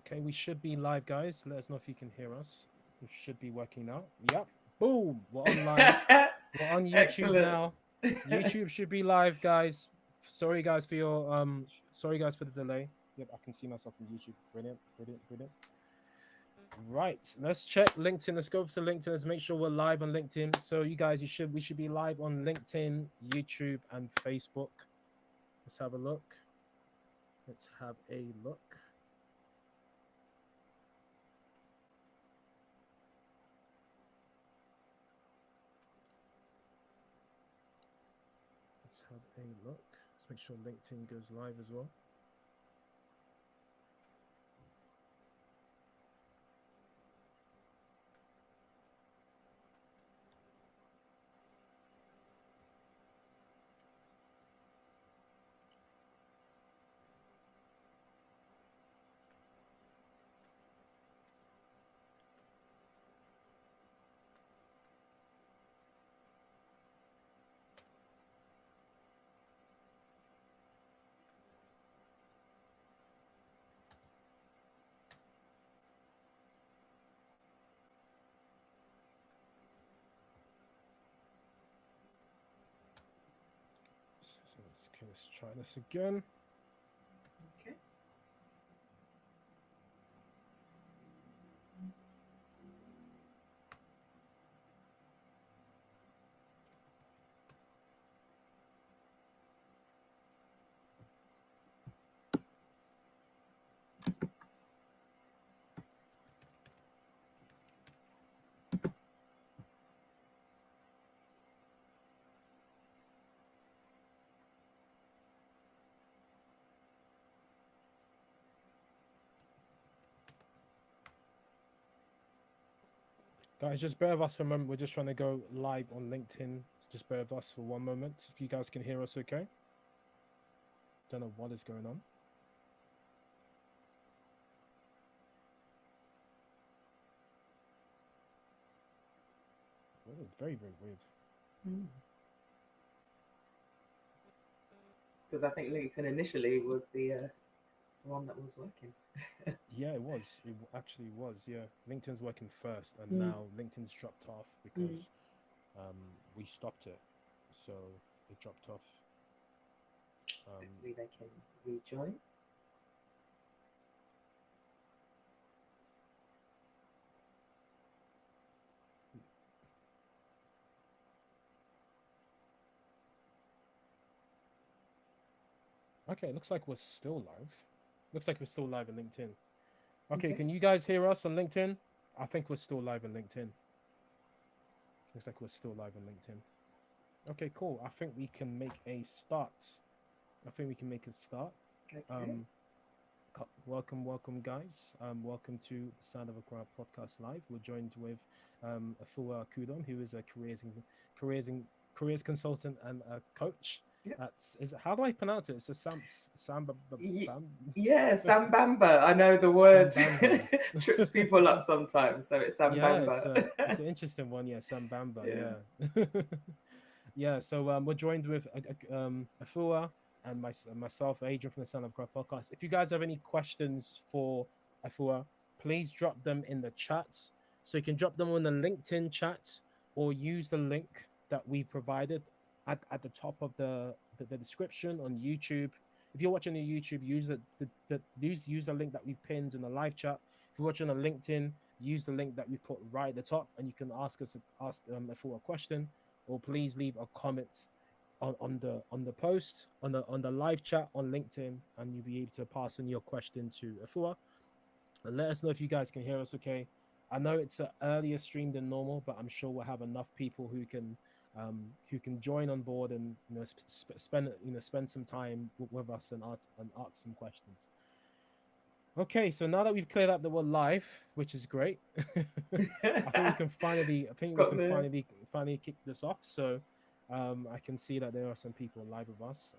Okay, we should be live, guys. Let us know if you can hear us. We should be working now. Yep. Boom. We're on live. We're on YouTube Excellent. now. YouTube should be live, guys. Sorry, guys, for your Sorry, guys, for the delay. Yep, I can see myself on YouTube. Brilliant, brilliant, brilliant. Right. Let's check LinkedIn. Let's go over to LinkedIn. Let's make sure we're live on LinkedIn. So you guys, we should be live on LinkedIn, YouTube, and Facebook. Let's have a look. Let's have a look. Let's have a look. Let's make sure LinkedIn goes live as well. So let's try this again. Okay. Guys, just bear with us for a moment. We're just trying to go live on LinkedIn. Just bear with us for one moment. If you guys can hear us okay. Don't know what is going on. Weird. Very, very weird. Because I think LinkedIn initially was the one that was working. Yeah, it was. It actually was. Yeah, LinkedIn's working first, and now LinkedIn's dropped off because we stopped it, so it dropped off. Hopefully they can rejoin. Okay, it looks like we're still live. Looks like we're still live on LinkedIn. Okay, can you guys hear us on LinkedIn? I think we're still live on LinkedIn. Looks like we're still live on LinkedIn. Okay, cool. I think we can make a start. Okay. Welcome, guys. Welcome to the Sound of Accra podcast live. We're joined with Afua Kudom, who is a careers consultant and a coach. Yep. How do I pronounce it? It's a Sambamba. Yeah, Sambamba. I know the word Sambamba. trips people up sometimes, so it's Yeah, Sambamba. it's an interesting one. Yeah, Sambamba. Yeah. Yeah. Yeah, so we're joined with Afua and myself, Adrian from the Sound of Accra podcast. If you guys have any questions for Afua, please drop them in the chat. So you can drop them on the LinkedIn chat or use the link that we provided at the top of the description on YouTube. If you're watching on YouTube, use use the link that we pinned in the live chat. If you're watching on LinkedIn, use the link that we put right at the top, and you can ask Afua a question, or please leave a comment on the post on the live chat on LinkedIn, and you'll be able to pass on your question to Afua. And let us know if you guys can hear us okay. I know it's an earlier stream than normal, but I'm sure we'll have enough people who can join on board and spend some time with us and ask some questions. Okay, so now that we've cleared up that we're live, which is great, I think we can finally kick this off. So I can see that there are some people live with us.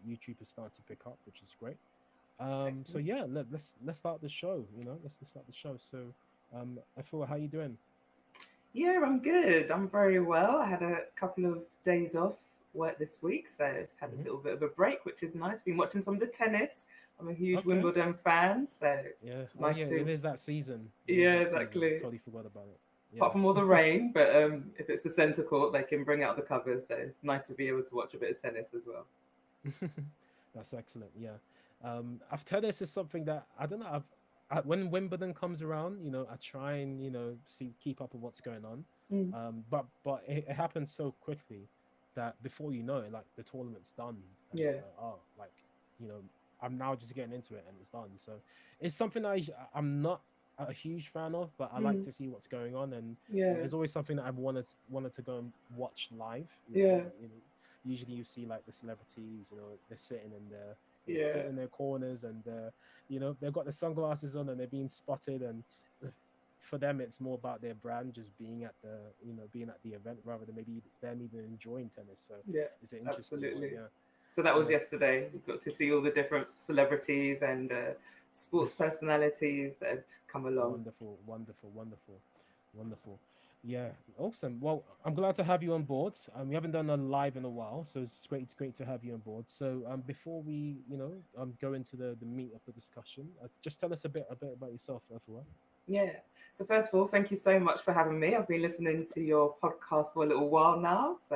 YouTube is starting to pick up, which is great. So yeah, let's start the show. Let's start the show. So, Afua, how you doing? Yeah, I'm good. I'm very well. I had a couple of days off work this week, so just had a little bit of a break, which is nice. Been watching some of the tennis. I'm a huge Okay. Wimbledon fan, so Yeah. it's Oh nice yeah, it to. is that season. It is Yeah, that season. exactly. Totally forgot about it. Apart Yeah. from all the rain, but if it's the centre court, they can bring out the covers, so it's nice to be able to watch a bit of tennis as well. That's excellent. Yeah. I've tennis is something that I don't know. When Wimbledon comes around, I try and see keep up with what's going on. Mm. But it happens so quickly that before you know it, like the tournament's done, and it's Yeah, like, oh, like you know, I'm now just getting into it and it's done. So it's something I'm not a huge fan of, but I like mm. to see what's going on, and Yeah, there's always something that I've wanted to go and watch live. yeah, Usually you see like the celebrities, they're sitting in their, yeah, sitting in their corners, and they've got the sunglasses on and they're being spotted, and for them it's more about their brand just being at the event rather than maybe them even enjoying tennis. So yeah, it's an interesting one. absolutely. Yeah. So that was Yeah. yesterday. You got to see all the different celebrities and sports personalities that had come along. Wonderful, wonderful, wonderful, wonderful. Yeah, awesome. Well, I'm glad to have you on board. We haven't done a live in a while, so it's great. It's great to have you on board. So, before we, go into the meat of the discussion, just tell us a bit about yourself, Afua. Yeah. So first of all, thank you so much for having me. I've been listening to your podcast for a little while now. So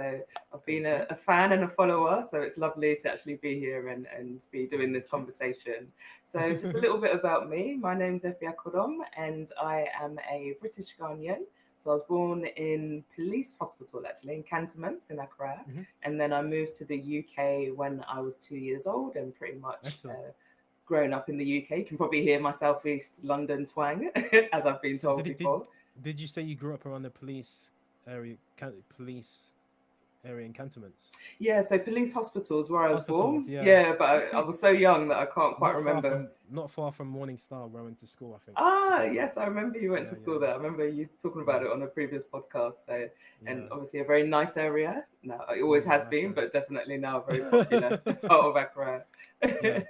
I've been Thank you. a fan and a follower. So it's lovely to actually be here and be doing this Thank conversation. So just a little bit about me. My name's Afua Kudom and I am a British Ghanaian. So I was born in Police Hospital, actually, in Cantonments in Accra. you. And then I moved to the UK when I was 2 years old and pretty much Excellent. grown up in the UK. You can probably hear my Southeast London twang, as I've been So told did it before. did you say you grew up around the area, police area in cantonments? Yeah, so police hospitals where I was Hospitals, born. yeah. Yeah, but I Okay. was so young that I can't quite remember. Not far from Morning Star where I went to school, I think. I Ah, think yes, I that's remember you went to yeah, yeah, school there. I remember you talking yeah, about it on a previous podcast. So, and yeah, obviously a very nice area. Now it yeah. always has Nice been, area. but definitely now a very popular part of Accra. Yeah,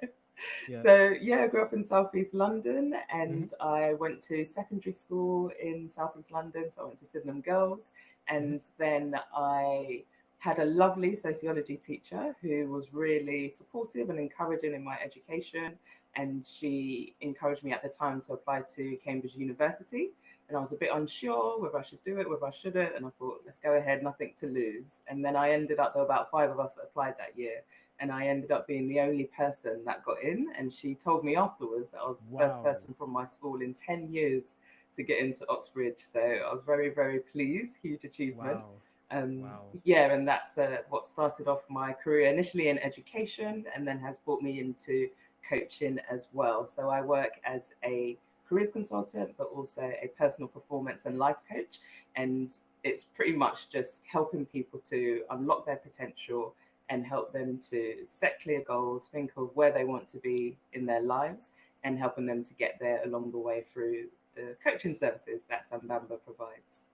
yeah. So yeah, I grew up in Southeast London, Mm-hmm, and I went to secondary school in Southeast London. So I went to Sydenham Girls, mm-hmm. and then I had a lovely sociology teacher who was really supportive and encouraging in my education. And she encouraged me at the time to apply to Cambridge University. And I was a bit unsure whether I should do it, whether I shouldn't. And I thought, let's go ahead, nothing to lose. And then I ended up, there were about 5 of us that applied that year. And I ended up being the only person that got in. And she told me afterwards that I was the first Wow, person from my school in 10 years to get into Oxbridge. So I was very, very pleased. Huge achievement. wow, Um, wow. yeah, and that's what started off my career initially in education and then has brought me into coaching as well. So I work as a careers consultant, but also a personal performance and life coach. And it's pretty much just helping people to unlock their potential and help them to set clear goals, think of where they want to be in their lives, and helping them to get there along the way through the coaching services that Sambamba provides.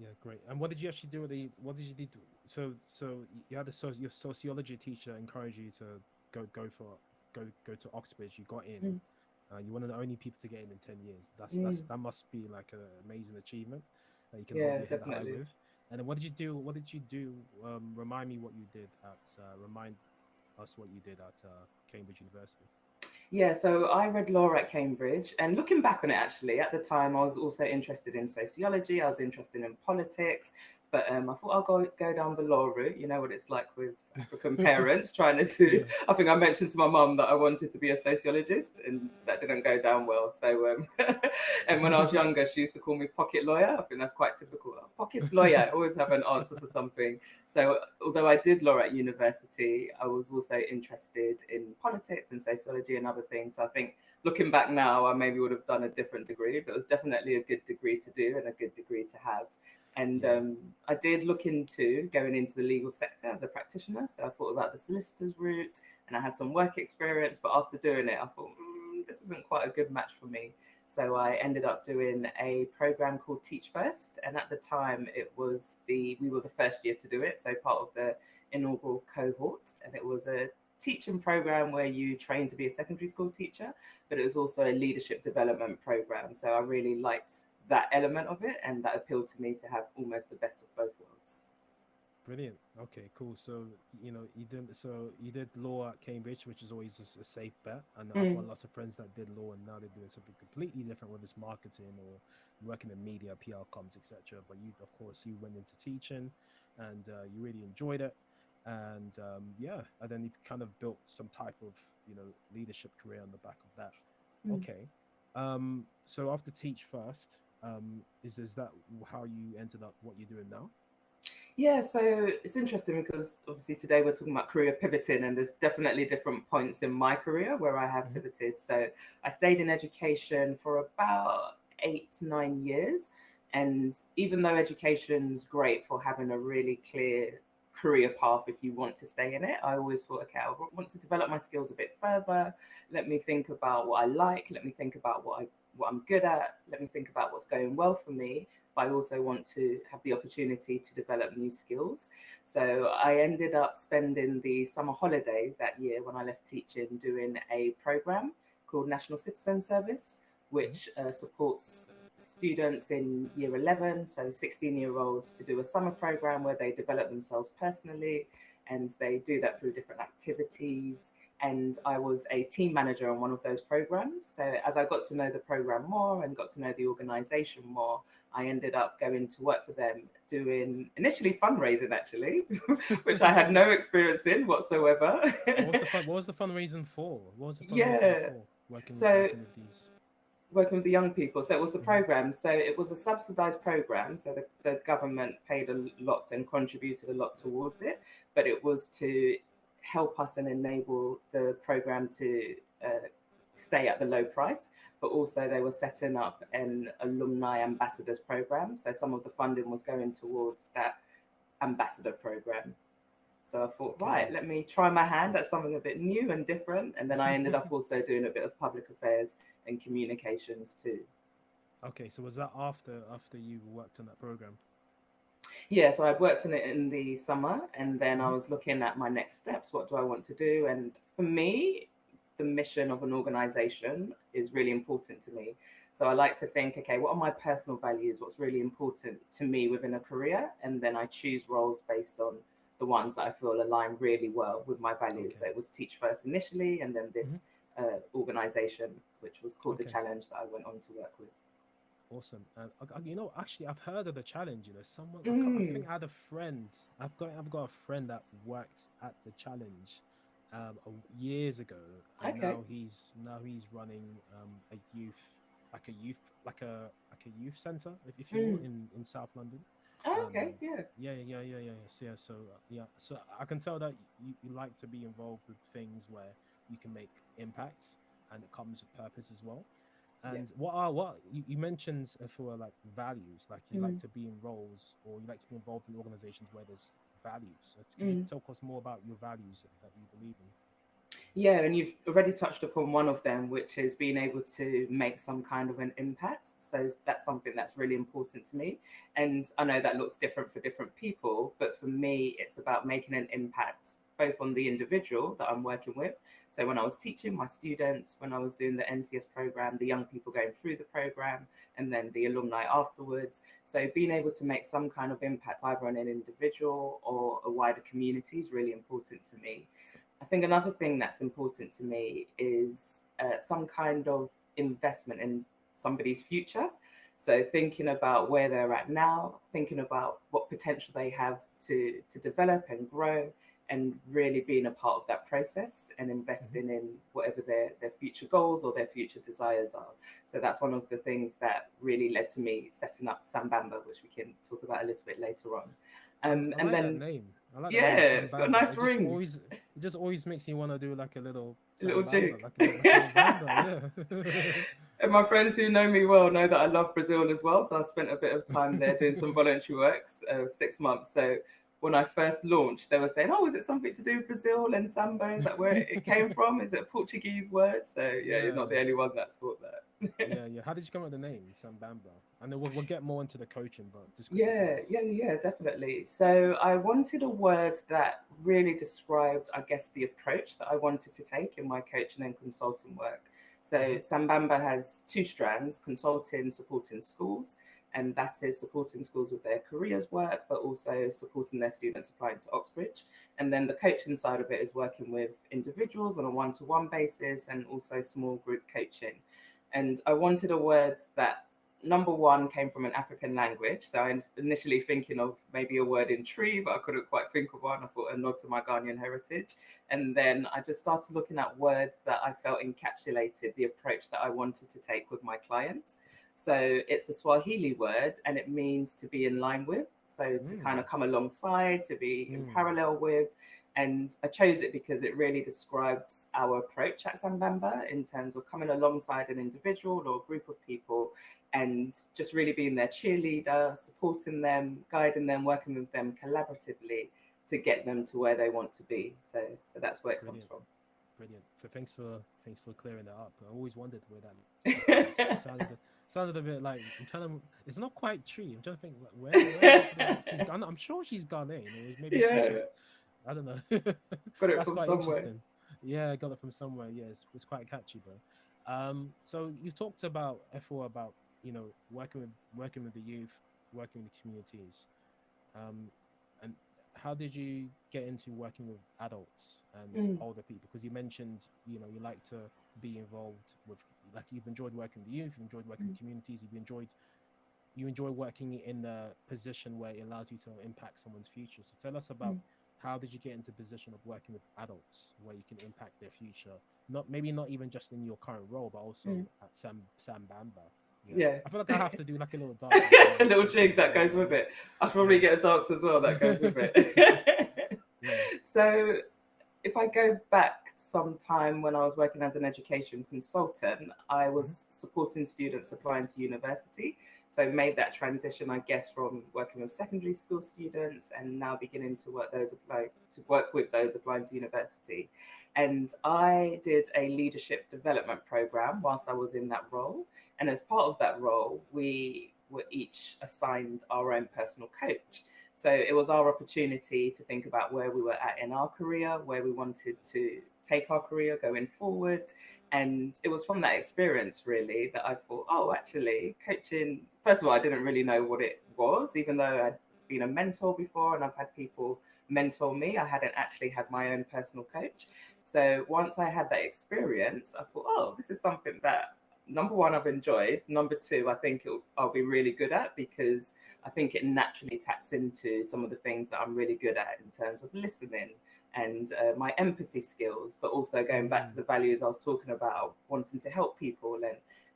Yeah, great. And what did you actually do with the? What did you do? So you had your sociology teacher encourage you to go to Oxbridge. You got in. Mm, You're one of the only people to get in 10 years. mm, That must be like an amazing achievement that you can hold yeah, your head high definitely. with. And then what did you do? What did you do? Remind me what you did at. Remind us what you did at Cambridge University. Yeah, so I read law at Cambridge, and looking back on it, actually, at the time, I was also interested in sociology. I was interested in politics, but I thought I'll go down the law route. You know what it's like with African parents trying to do. Yeah. I think I mentioned to my mum that I wanted to be a sociologist, and that didn't go down well. So, and when I was younger, she used to call me pocket lawyer. I think that's quite typical. Pockets lawyer, I always have an answer for something. So, although I did law at university, I was also interested in politics and sociology and other things. So I think looking back now, I maybe would have done a different degree, but it was definitely a good degree to do and a good degree to have. And Yeah. I did look into going into the legal sector as a practitioner. So I thought about the solicitor's route and I had some work experience. But after doing it, I thought, this isn't quite a good match for me. So I ended up doing a program called Teach First. And at the time, we were the first year to do it. So part of the inaugural cohort. And it was a teaching program where you train to be a secondary school teacher, but it was also a leadership development program. So I really liked that element of it, and that appealed to me to have almost the best of both worlds. Brilliant. Okay, cool. So, you did law at Cambridge, which is always a safe bet. And I've got Mm, lots of friends that did law and now they're doing something completely different, whether it's marketing or working in media, PR comms, etc. But you, of course, you went into teaching and you really enjoyed it. And yeah, and then you've kind of built some type of, leadership career on the back of that. mm. Okay. So after teach first, is that how you ended up what you're doing now? Yeah, so it's interesting because obviously today we're talking about career pivoting, and there's definitely different points in my career where I have Hmm. pivoted. So I stayed in education for about 8 to 9 years. And even though education's great for having a really clear career path if you want to stay in it, I always thought, okay, I want to develop my skills a bit further. Let me think about what I like. Let me think about what I'm good at. Let me think about what's going well for me, but I also want to have the opportunity to develop new skills. So I ended up spending the summer holiday that year when I left teaching doing a program called National Citizen Service, Hmm. which supports students in year 11, so 16-year-olds, to do a summer program where they develop themselves personally, and they do that through different activities. And I was a team manager on one of those programs. So as I got to know the program more and got to know the organization more, I ended up going to work for them doing initially fundraising, actually, which I had no experience in whatsoever. What was the fun? What was the fundraising for? What was the fundraising Yeah. for? So Working with these. working with the young people. So it was the Hmm. program. So it was a subsidized program. So the government paid a lot and contributed a lot towards it, but it was to help us and enable the program to stay at the low price. But also they were setting up an alumni ambassadors program. So some of the funding was going towards that ambassador program. So I thought, right, Okay. let me try my hand at something a bit new and different. And then I ended up also doing a bit of public affairs and communications too. Okay. So was that after you worked on that program? Yeah, so I'd worked in it in the summer, and then I Hmm. was looking at my next steps. What do I want to do? And for me, the mission of an organization is really important to me. So I like to think, okay, what are my personal values? What's really important to me within a career? And then I choose roles based on the ones that I feel align really well with my values. Okay. So it was Teach First initially, and then Hmm. this organization, which was called The Okay. Challenge, that I went on to work with. Awesome. And actually, I've heard of the challenge. Someone I Mm, think I had a friend. I've got a friend that worked at the challenge, years ago, and okay. now he's running a youth like a youth like a youth center, if you will, Mm. in South London. Oh, okay. Yeah. So yeah, so I can tell that you like to be involved with things where you can make impacts and it comes with purpose as well. Yeah. And what you mentioned for like values, like you like Mm, to be in roles or you like to be involved in organizations where there's values. So could you mm. talk us more about your values that you believe in? Yeah, and you've already touched upon one of them, which is being able to make some kind of an impact. So that's something that's really important to me. And I know that looks different for different people, but for me, it's about making an impact both on the individual that I'm working with. So when I was teaching my students, when I was doing the NCS program, the young people going through the program, and then the alumni afterwards. So being able to make some kind of impact either on an individual or a wider community is really important to me. I think another thing that's important to me is some kind of investment in somebody's future. So thinking about where they're at now, thinking about what potential they have to develop and grow, and really being a part of that process and Hmm. investing in whatever their future goals or their future desires are. So that's one of the things that really led to me setting up Sambamba, which we can talk about a little bit later on. I And like that then, name. I like the yeah, name it's got a Sambamba. nice ring. It just always makes me want to do like a little A little Sambamba, jig. like a little bamba. Yeah. And my friends who know me well know that I love Brazil as well. So I spent a bit of time there doing some voluntary works, 6 months. So when I first launched, they were saying, "Oh, is it something to do with Brazil and samba? Is that where it came from? Is it a Portuguese word?" So yeah, you're not Yeah. the only one that's thought that. Yeah. How did you come up with the name Sambamba? And then we'll get more into the coaching, but just quickly tell Yeah, us. yeah, yeah, definitely. So I wanted a word that really described, I guess, the approach that I wanted to take in my coaching and consulting work. So Hmm. Sambamba has two strands: consulting, supporting schools, and that is supporting schools with their careers work, but also supporting their students applying to Oxbridge. And then the coaching side of it is working with individuals on a one-to-one basis and also small group coaching. And I wanted a word that, number one, came from an African language. So I was initially thinking of maybe a word in tree, but I couldn't quite think of one. I thought a nod to my Ghanaian heritage. And then I just started looking at words that I felt encapsulated the approach that I wanted to take with my clients. So it's a Swahili word, and it means to be in line with. So to kind of come alongside, to be in parallel with. And I chose it because it really describes our approach at Sambamba in terms of coming alongside an individual or a group of people and just really being their cheerleader, supporting them, guiding them, working with them collaboratively to get them to where they want to be. So that's where it comes from. Brilliant. Thanks for clearing that up. I always wondered where that sounded a bit like, I'm trying to. It's not quite tree. I'm trying to think where she's. I'm sure she's Ghanaian. Or maybe she's just, I don't know. Got it from somewhere. Yeah, I got it from somewhere. Yeah, it's quite catchy, bro. So you talked about Afua, about working with the youth, working with the communities, and how did you get into working with adults and older people? Because you mentioned you like to be involved with, like, you've enjoyed working with the youth, you've enjoyed working with communities, you enjoy working in a position where it allows you to impact someone's future. So tell us about how did you get into a position of working with adults where you can impact their future? Not even just in your current role, but also at Sambamba. Yeah. I feel like I have to do like a little dance. A little jig that goes with it. I'll probably get a dance as well that goes with it. So if I go back sometime when I was working as an education consultant, I was supporting students applying to university. So made that transition, I guess, from working with secondary school students and now beginning to work with those applying to university. And I did a leadership development program whilst I was in that role. And as part of that role, we were each assigned our own personal coach. So it was our opportunity to think about where we were at in our career, where we wanted to take our career going forward. And it was from that experience, really, that I thought, oh, actually, coaching, first of all, I didn't really know what it was, even though I'd been a mentor before and I've had people mentor me. I hadn't actually had my own personal coach. So once I had that experience, I thought, oh, this is something that, number one, I've enjoyed. Number two, I think I'll be really good at, because I think it naturally taps into some of the things that I'm really good at in terms of listening and my empathy skills, but also going back to the values I was talking about, wanting to help people and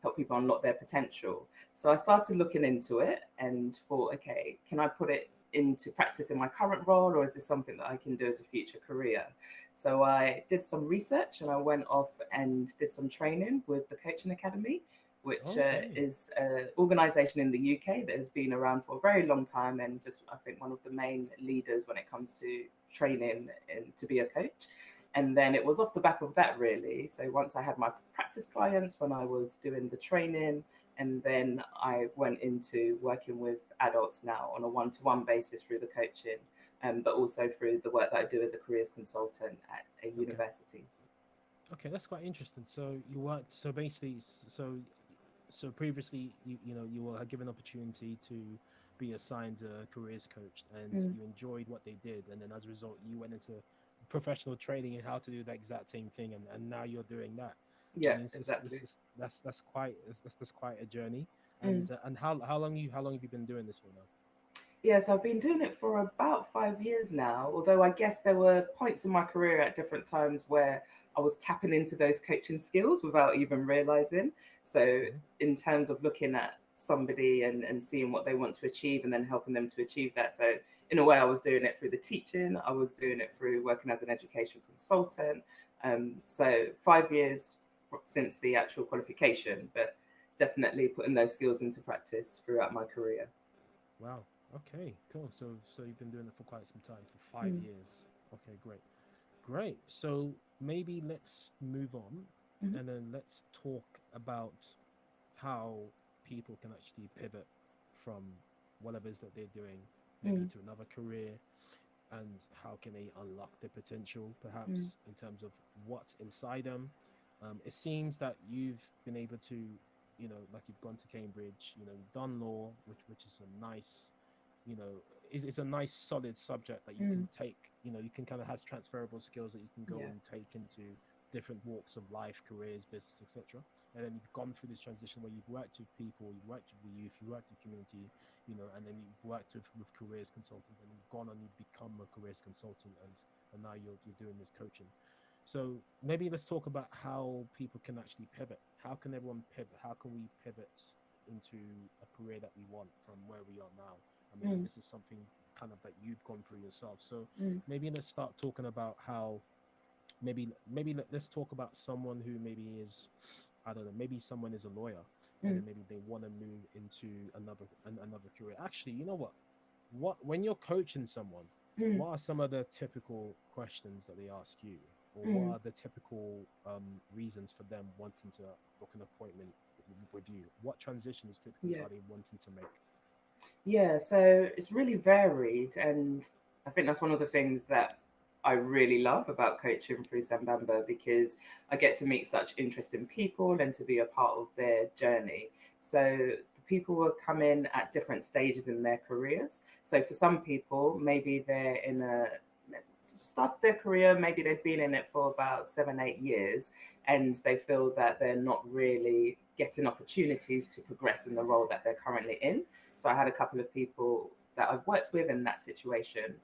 help people unlock their potential. So I started looking into it and thought, okay, can I put it into practice in my current role, or is this something that I can do as a future career? So I did some research and I went off and did some training with the Coaching Academy, which is an organisation in the UK that has been around for a very long time and just, I think, one of the main leaders when it comes to training and to be a coach. And then it was off the back of that, really. So once I had my practice clients, when I was doing the training, and then I went into working with adults now on a one-to-one basis through the coaching, but also through the work that I do as a careers consultant at a university. Okay, that's quite interesting. So you worked, so basically, so previously, you were given opportunity to be assigned a careers coach, and you enjoyed what they did, and then as a result, you went into professional training and how to do the exact same thing, and now you're doing that. Yeah, I mean, exactly. That's quite a journey. And how long have you been doing this for now? Yeah, so I've been doing it for about 5 years now, although I guess there were points in my career at different times where I was tapping into those coaching skills without even realizing. So, in terms of looking at somebody and seeing what they want to achieve and then helping them to achieve that. So, in a way, I was doing it through the teaching, I was doing it through working as an education consultant. So, 5 years since the actual qualification, but definitely putting those skills into practice throughout my career. Wow. Okay, cool. So you've been doing it for quite some time, for 5 years. Okay, great. So maybe let's move on, and then let's talk about how people can actually pivot from whatever it is that they're doing, maybe to another career, and how can they unlock their potential, perhaps in terms of what's inside them. It seems that you've been able to like you've gone to Cambridge, you've done law, which is a nice, you know, is a nice solid subject that you can take, you can kind of has transferable skills that you can go Yeah. and take into different walks of life, careers, business, etc. And then you've gone through this transition where you've worked with people, you've worked with the youth, you've worked with community, and then you've worked with careers consultants, and you've gone and you've become a careers consultant, and now you're doing this coaching. So maybe let's talk about how people can actually pivot. How can everyone pivot? How can we pivot into a career that we want from where we are now? I mean, this is something kind of that you've gone through yourself. So maybe let's start talking about how let's talk about someone who maybe is, I don't know, maybe someone is a lawyer, and then maybe they want to move into another career. Actually, you know what when you're coaching someone, what are some of the typical questions that they ask you, or what are the typical reasons for them wanting to book an appointment with you? What transitions typically Yeah. are they wanting to make? Yeah, so it's really varied, and I think that's one of the things that I really love about coaching through Sambamba, because I get to meet such interesting people and to be a part of their journey. So the people will come in at different stages in their careers. So for some people, maybe they're in a started their career, maybe they've been in it for about 7, 8 years, and they feel that they're not really getting opportunities to progress in the role that they're currently in. So I had a couple of people that I've worked with in that situation.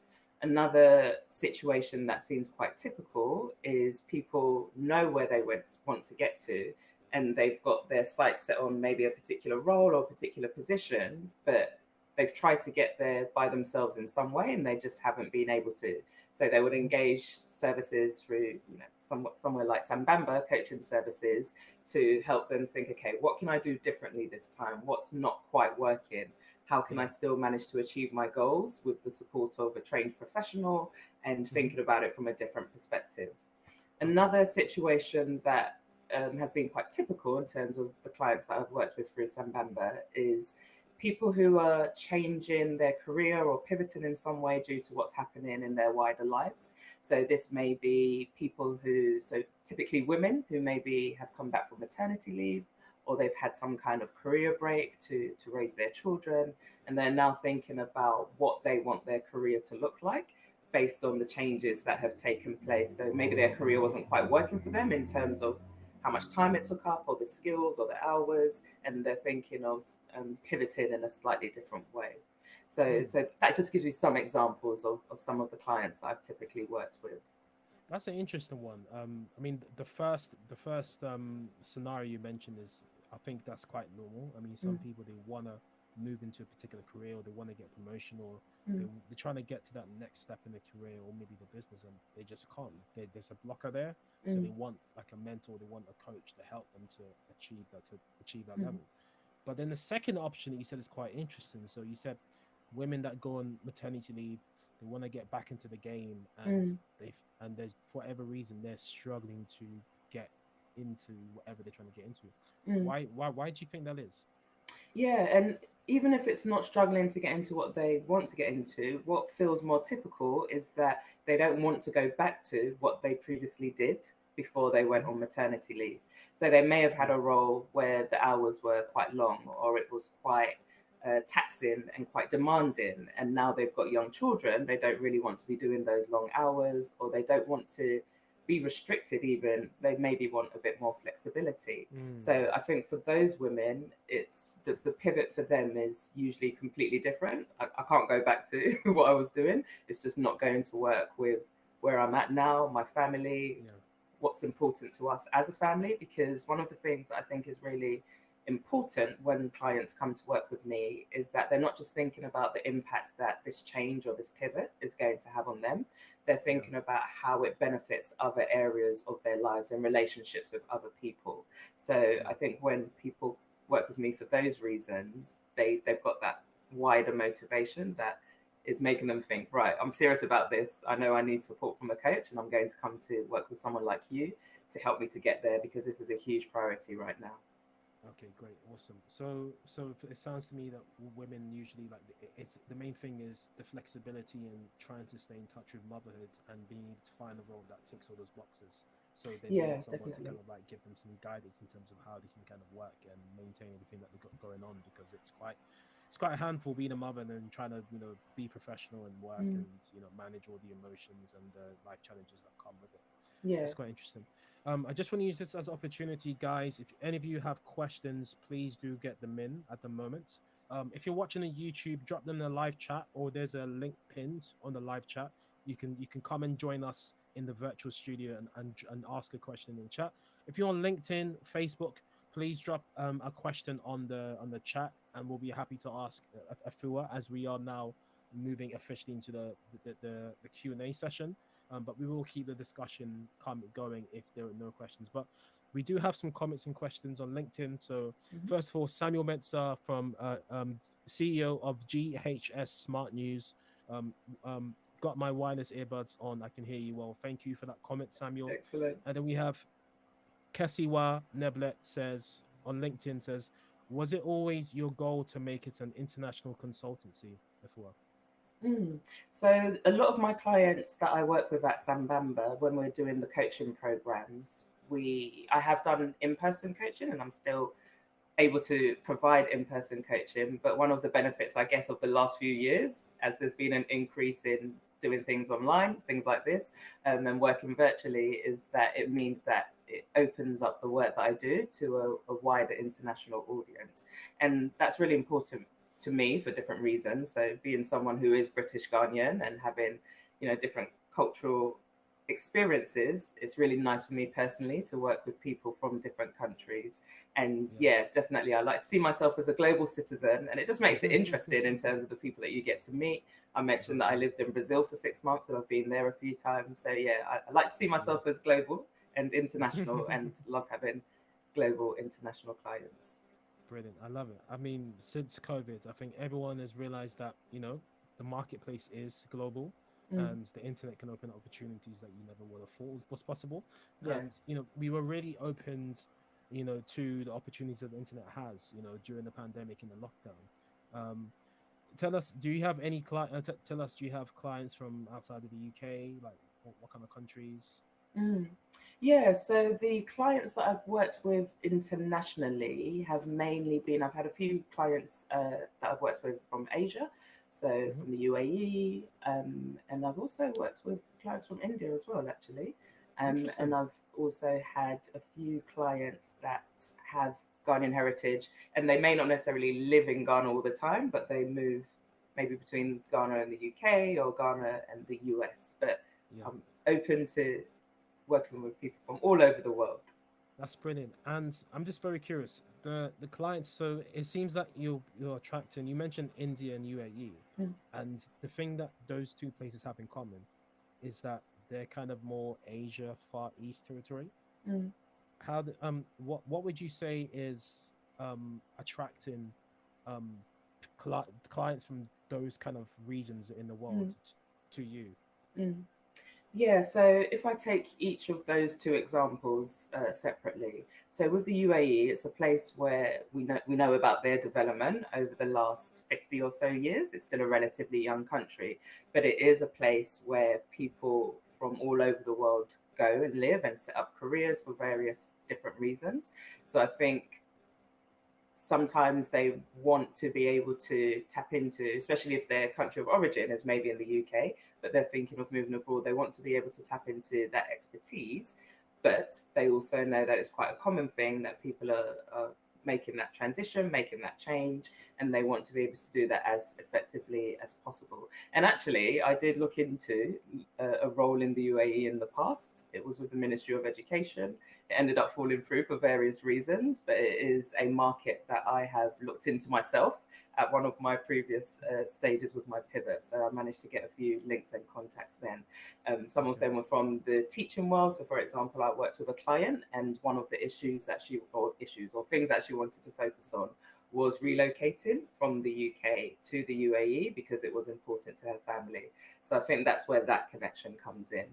Another situation that seems quite typical is people know where they want to get to, and they've got their sights set on maybe a particular role or a particular position, but they've tried to get there by themselves in some way and they just haven't been able to. So they would engage services through, somewhere like Sambamba coaching services to help them think, okay, what can I do differently this time? What's not quite working? How can I still manage to achieve my goals with the support of a trained professional and thinking about it from a different perspective? Another situation that has been quite typical in terms of the clients that I've worked with through Sambamba is people who are changing their career or pivoting in some way due to what's happening in their wider lives. So this may be people so typically women who maybe have come back from maternity leave, or they've had some kind of career break to raise their children, and they're now thinking about what they want their career to look like based on the changes that have taken place. So maybe their career wasn't quite working for them in terms of how much time it took up or the skills or the hours, and they're thinking of pivoting in a slightly different way. So that just gives you some examples of some of the clients that I've typically worked with. That's an interesting one. I mean, the first scenario you mentioned is, I think that's quite normal. I mean, some people, they want to move into a particular career, or they want to get promotion, or they're trying to get to that next step in their career or maybe the business, and they just can't. There's a blocker there, so they want like a mentor, they want a coach to help them to achieve that level. But then the second option that you said is quite interesting. So you said women that go on maternity leave, they want to get back into the game, and there's, for whatever reason, they're struggling to get into whatever they're trying to get into. Why do you think that is? Yeah, and even if it's not struggling to get into what they want to get into, what feels more typical is that they don't want to go back to what they previously did before they went on maternity leave. So they may have had a role where the hours were quite long, or it was quite taxing and quite demanding. And now they've got young children, they don't really want to be doing those long hours, or they don't want to be restricted even. They maybe want a bit more flexibility. So I think for those women, it's the pivot for them is usually completely different. I can't go back to what I was doing. It's just not going to work with where I'm at now, my family, what's important to us as a family. Because one of the things that I think is really important when clients come to work with me is that they're not just thinking about the impacts that this change or this pivot is going to have on them. They're thinking about how it benefits other areas of their lives and relationships with other people. So I think when people work with me for those reasons, they've got that wider motivation that is making them think, right, I'm serious about this. I know I need support from a coach, and I'm going to come to work with someone like you to help me to get there, because this is a huge priority right now. Okay, great, awesome. So it sounds to me that women usually like it's the main thing is the flexibility and trying to stay in touch with motherhood and being able to find a role that ticks all those boxes. So they Yeah, need someone to definitely. kind of like give them some guidance in terms of how they can kind of work and maintain everything that they've got going on, because it's quite a handful being a mother and then trying to be professional and work Mm, and manage all the emotions and the life challenges that come with it. yeah. It's quite interesting. I just want to use this as an opportunity, guys. If any of you have questions, please do get them in at the moment. If you're watching on YouTube, drop them in the live chat, or there's a link pinned on the live chat. You can come and join us in the virtual studio and ask a question in the chat. If you're on LinkedIn, Facebook, please drop a question on the chat, and we'll be happy to ask Afua, as we are now moving officially into the Q&A session. But we will keep the discussion going if there are no questions. But we do have some comments and questions on LinkedIn. So Mhm. first of all, Samuel Metzer from CEO of GHS Smart News. Um, got my wireless earbuds on. I can hear you well. Thank you for that comment, Samuel. Excellent. And then we have Kesiwa Neblet says on LinkedIn says, was it always your goal to make it an international consultancy? Afua? Mm. So a lot of my clients that I work with at Sambamba, when we're doing the coaching programs, I have done in-person coaching, and I'm still able to provide in-person coaching. But one of the benefits, I guess, of the last few years, as there's been an increase in doing things online, things like this, and working virtually, is that it means that it opens up the work that I do to a wider international audience. And that's really important to me for different reasons. So being someone who is British Ghanaian and having, different cultural experiences, it's really nice for me personally to work with people from different countries. And Yeah. yeah, definitely, I like to see myself as a global citizen, and it just makes it interesting in terms of the people that you get to meet. I mentioned that I Absolutely. lived in Brazil for 6 months, and I've been there a few times. So yeah, I like to see Yeah. myself as global and international, and love having global international clients. Brilliant. I love it. I mean, since COVID, I think everyone has realized that, the marketplace is global Mm, and the internet can open opportunities that you never would have thought was possible. yeah. And, we were really opened, to the opportunities that the internet has, during the pandemic and the lockdown. Um, Tell us, do you have any tell us, do you have clients from outside of the UK? Like what kind of countries? Mm. Yeah, so the clients that I've worked with internationally have mainly been, I've had a few clients that I've worked with from Asia, so Hmm. from the UAE, and I've also worked with clients from India as well, actually. And Interesting. I've also had a few clients that have Ghanaian heritage, and they may not necessarily live in Ghana all the time, but they move maybe between Ghana and the UK or Ghana and the US. But Yeah. I'm open to working with people from all over the world. That's brilliant. And I'm just very curious. The clients, so it seems that you're attracting, you mentioned India and UAE. Mm, And the thing that those two places have in common is that they're kind of more Asia, Far East territory. mm, What would you say is attracting um clients from those kind of regions in the world mm, to you? mm. Yeah, so if I take each of those two examples separately, so with the UAE, it's a place where we know about their development over the last 50 or so years. It's still a relatively young country, but it is a place where people from all over the world go and live and set up careers for various different reasons. So I think sometimes they want to be able to tap into, especially if their country of origin is maybe in the UK, but they're thinking of moving abroad, they want to be able to tap into that expertise. But they also know that it's quite a common thing that people are making that transition, making that change, and they want to be able to do that as effectively as possible. And actually, I did look into a role in the UAE in the past. It was with the Ministry of Education. It ended up falling through for various reasons, but it is a market that I have looked into myself at one of my previous stages with my pivot. So I managed to get a few links and contacts then. Some of Okay. them were from the teaching world. So, for example, I worked with a client, and one of the issues or things that she wanted to focus on was relocating from the UK to the UAE because it was important to her family. So I think that's where that connection comes in.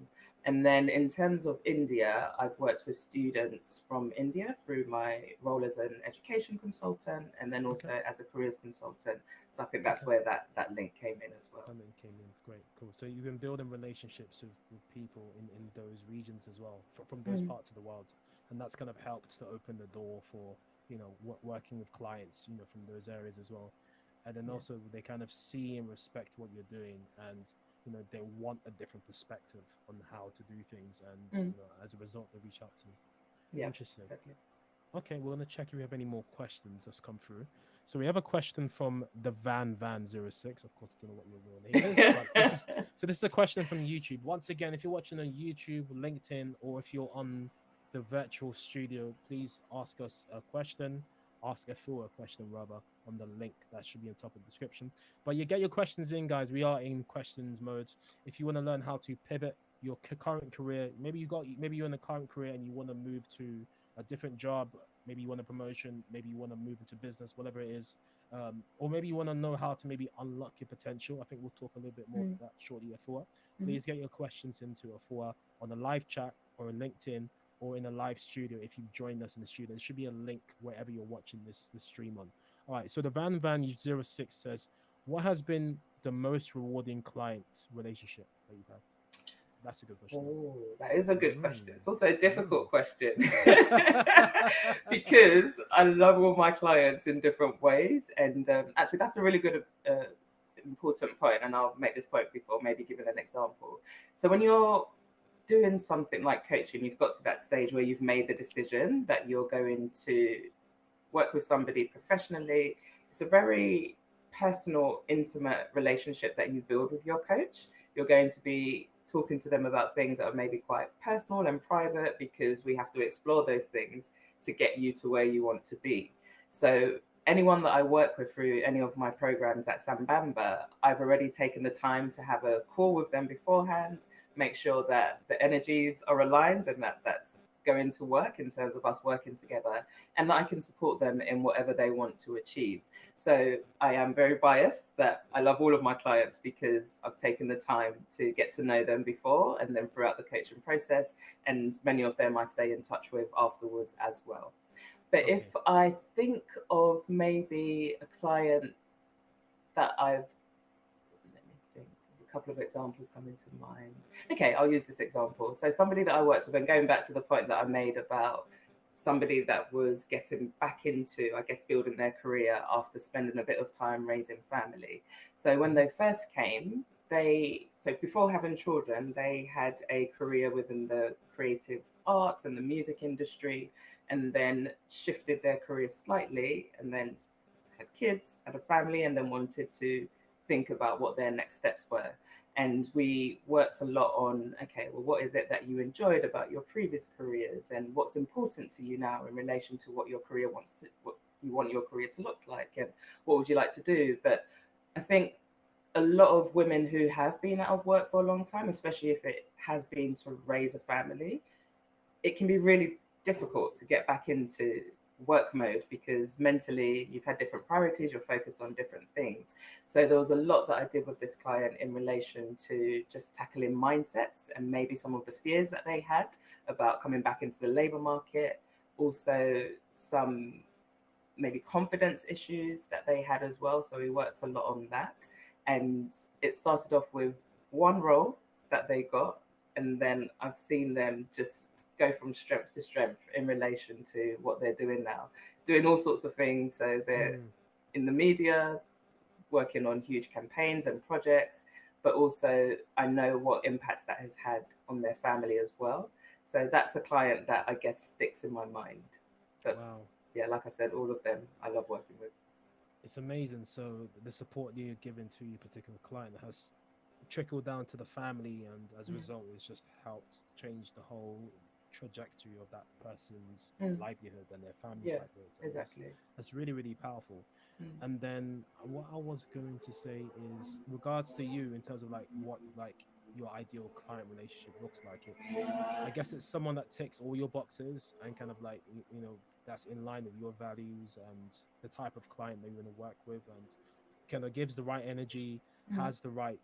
And then in terms of India, I've worked with students from India through my role as an education consultant and then also as a careers consultant. So I think that's where that link came in as well. That link came in. Great, cool. So you've been building relationships with people in those regions as well, from those parts of the world. And that's kind of helped to open the door for, working with clients, from those areas as well. And then also they kind of see and respect what you're doing, and they want a different perspective on how to do things, and as a result they reach out to you. Yeah, interesting. Exactly. Okay, we're gonna check if we have any more questions that's come through. So we have a question from the Van06. Of course, I don't know what your real name is, but this is a question from YouTube. Once again, if you're watching on YouTube, LinkedIn, or if you're on the virtual studio, please ask us a question. Ask Afua a question rather on the link that should be on top of the description. But you get your questions in, guys. We are in questions mode. If you want to learn how to pivot your current career, maybe you're in a current career and you want to move to a different job, maybe you want a promotion, maybe you want to move into business, whatever it is, or maybe you want to know how to maybe unlock your potential. I think we'll talk a little bit more about that shortly, Afua. Please get your questions into Afua on the live chat or on LinkedIn or in a live studio. If you've joined us in the studio, there should be a link wherever you're watching this stream on. All right, so the Van06 says, what has been the most rewarding client relationship that you've had? That's a good question. Oh, that is a good question. It's also a difficult question because I love all my clients in different ways. And actually, that's a really good, important point. And I'll make this point before maybe giving an example. So when you're doing something like coaching, you've got to that stage where you've made the decision that you're going to work with somebody professionally. It's a very personal, intimate relationship that you build with your coach. You're going to be talking to them about things that are maybe quite personal and private because we have to explore those things to get you to where you want to be. So anyone that I work with through any of my programs at Sambamba, I've already taken the time to have a call with them beforehand, make sure that the energies are aligned and that that's going to work in terms of us working together, and that I can support them in whatever they want to achieve. So I am very biased that I love all of my clients because I've taken the time to get to know them before and then throughout the coaching process, and many of them I stay in touch with afterwards as well. But if I think of maybe a client that I've, let me think, there's a couple of examples coming to mind. Okay, I'll use this example. So somebody that I worked with, and going back to the point that I made about somebody that was getting back into, I guess, building their career after spending a bit of time raising family. So when they first came, so before having children, they had a career within the creative arts and the music industry, and then shifted their career slightly, and then had kids, had a family, and then wanted to think about what their next steps were. And we worked a lot on, okay, well, what is it that you enjoyed about your previous careers, and what's important to you now in relation to what your career what you want your career to look like, and what would you like to do? But I think a lot of women who have been out of work for a long time, especially if it has been to raise a family, it can be really difficult to get back into work mode because mentally you've had different priorities, you're focused on different things. So there was a lot that I did with this client in relation to just tackling mindsets and maybe some of the fears that they had about coming back into the labor market, also some maybe confidence issues that they had as well. So we worked a lot on that, and it started off with one role that they got, and then I've seen them just go from strength to strength in relation to what they're doing now, doing all sorts of things. So they're in the media, working on huge campaigns and projects, but also I know what impact that has had on their family as well. So that's a client that I guess sticks in my mind. But yeah, like I said, all of them I love working with. It's amazing. So the support that you're giving to your particular client has trickled down to the family, and as a result, it's just helped change the whole trajectory of that person's livelihood and their family's livelihood. And exactly. That's really, really powerful. And then what I was going to say is, regards to you in terms of like what like your ideal client relationship looks like. I guess it's someone that ticks all your boxes and kind of like that's in line with your values and the type of client that you want to work with, and kind of gives the right energy, has the right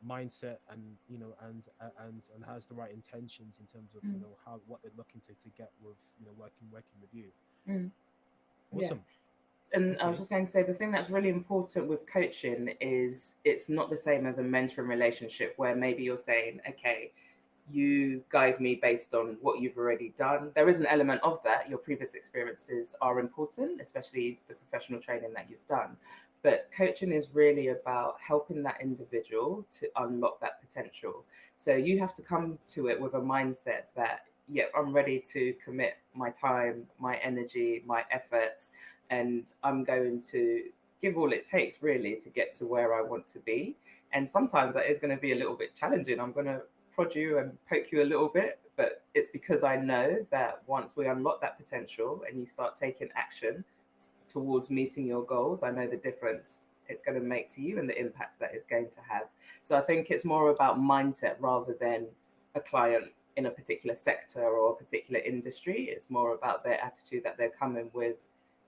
mindset, and and has the right intentions in terms of how what they're looking to get with working with you. Mm. Yeah. Awesome. And I was Okay. just going to say the thing that's really important with coaching is it's not the same as a mentoring relationship where maybe you're saying, okay, you guide me based on what you've already done. There is an element of that. Your previous experiences are important, especially the professional training that you've done. But coaching is really about helping that individual to unlock that potential. So you have to come to it with a mindset that, yeah, I'm ready to commit my time, my energy, my efforts, and I'm going to give all it takes really to get to where I want to be. And sometimes that is going to be a little bit challenging. I'm going to prod you and poke you a little bit, but it's because I know that once we unlock that potential and you start taking action towards meeting your goals, I know the difference it's going to make to you and the impact that it's going to have. So I think it's more about mindset rather than a client in a particular sector or a particular industry. It's more about their attitude that they're coming with,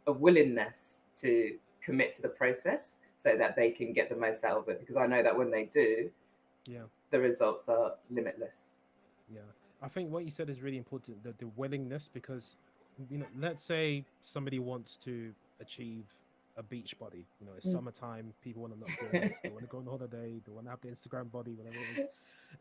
a willingness to commit to the process so that they can get the most out of it. Because I know that when they do, Yeah. the results are limitless. Yeah, I think what you said is really important, the willingness, because let's say somebody wants to achieve a beach body. It's Mm. summertime, people want to look good, they want to go on holiday, they want to have the Instagram body, whatever it is.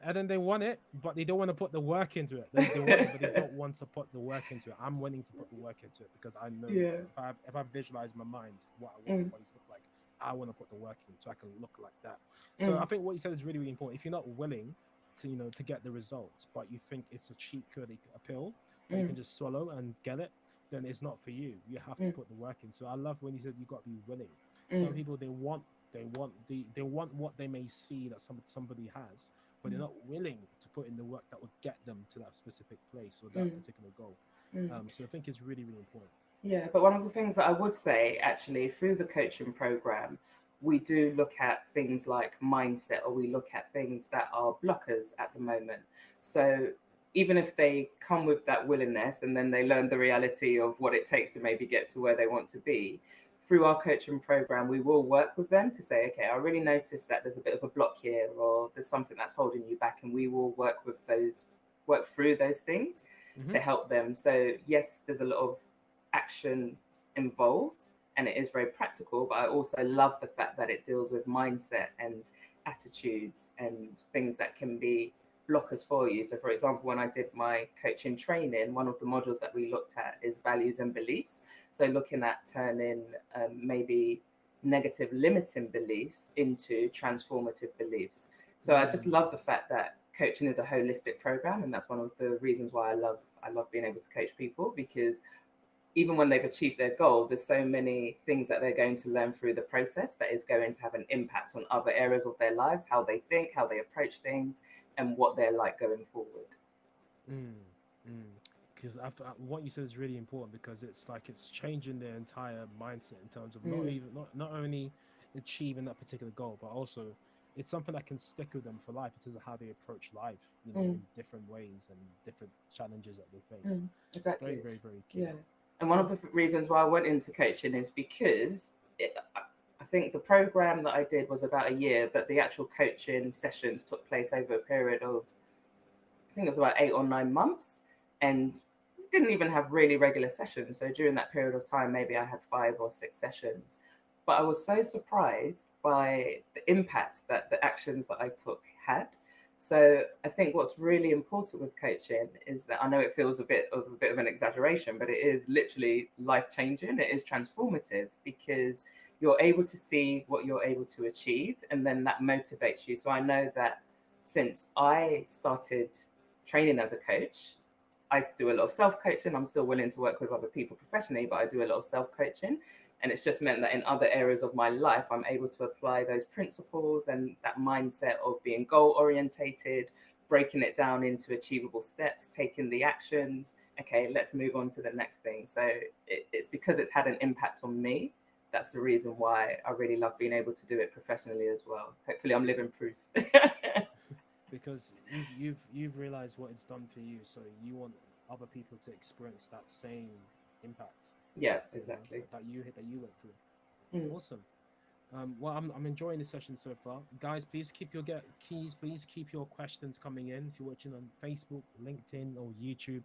And then they want it, but they don't want to put the work into it. They want it, but they don't want to put the work into it. I'm willing to put the work into it because I know Yeah. if I visualize my mind what I want my Mm. bodies to look like, I want to put the work in so I can look like that. So I Mm. think what you said is really, really important. If you're not willing to to get the results, but you think it's a cheap cookie, a pill that you Mm. can just swallow and get it, then it's not for you. You have to Mm. put the work in. So I love when you said you got to be willing. Some Mm. people they want what they may see that somebody has, but they're Mm. not willing to put in the work that would get them to that specific place or that Mm. particular goal. Mm. So I think it's really, really important. Yeah, but one of the things that I would say actually through the coaching program, we do look at things like mindset, or we look at things that are blockers at the moment. So even if they come with that willingness and then they learn the reality of what it takes to maybe get to where they want to be, through our coaching program, we will work with them to say, okay, I really noticed that there's a bit of a block here, or there's something that's holding you back, and we will work through those things Hmm. to help them. So yes, there's a lot of actions involved and it is very practical, but I also love the fact that it deals with mindset and attitudes and things that can be blockers for you. So for example, when I did my coaching training, one of the modules that we looked at is values and beliefs. So looking at turning maybe negative limiting beliefs into transformative beliefs. So I just love the fact that coaching is a holistic program, and that's one of the reasons why I love being able to coach people, because even when they've achieved their goal, there's so many things that they're going to learn through the process that is going to have an impact on other areas of their lives, how they think, how they approach things, and what they're like going forward. Mm, mm. Because what you said is really important, because it's like it's changing their entire mindset in terms of Mm, not only achieving that particular goal, but also it's something that can stick with them for life in terms of how they approach life, mm, in different ways and different challenges that they face. Very, exactly. very, very key. Yeah. And one of the reasons why I went into coaching is because I think the program that I did was about a year, but the actual coaching sessions took place over a period of, I think it was about 8 or 9 months, and didn't even have really regular sessions. So during that period of time, maybe I had 5 or 6 sessions. But I was so surprised by the impact that the actions that I took had. So I think what's really important with coaching is that I know it feels a bit of an exaggeration, but it is literally life changing. It is transformative because you're able to see what you're able to achieve, and then that motivates you. So I know that since I started training as a coach, I do a lot of self coaching. I'm still willing to work with other people professionally, but I do a lot of self coaching. And it's just meant that in other areas of my life, I'm able to apply those principles and that mindset of being goal orientated, breaking it down into achievable steps, taking the actions. Okay, let's move on to the next thing. So it's because it's had an impact on me. That's the reason why I really love being able to do it professionally as well. Hopefully, I'm living proof. because you've realized what it's done for you, so you want other people to experience that same impact, Yeah, you know, exactly. that you went through. Mm. Awesome. Well, I'm enjoying the session so far, guys. Please keep your get keys. Please keep your questions coming in. If you're watching on Facebook, LinkedIn, or YouTube,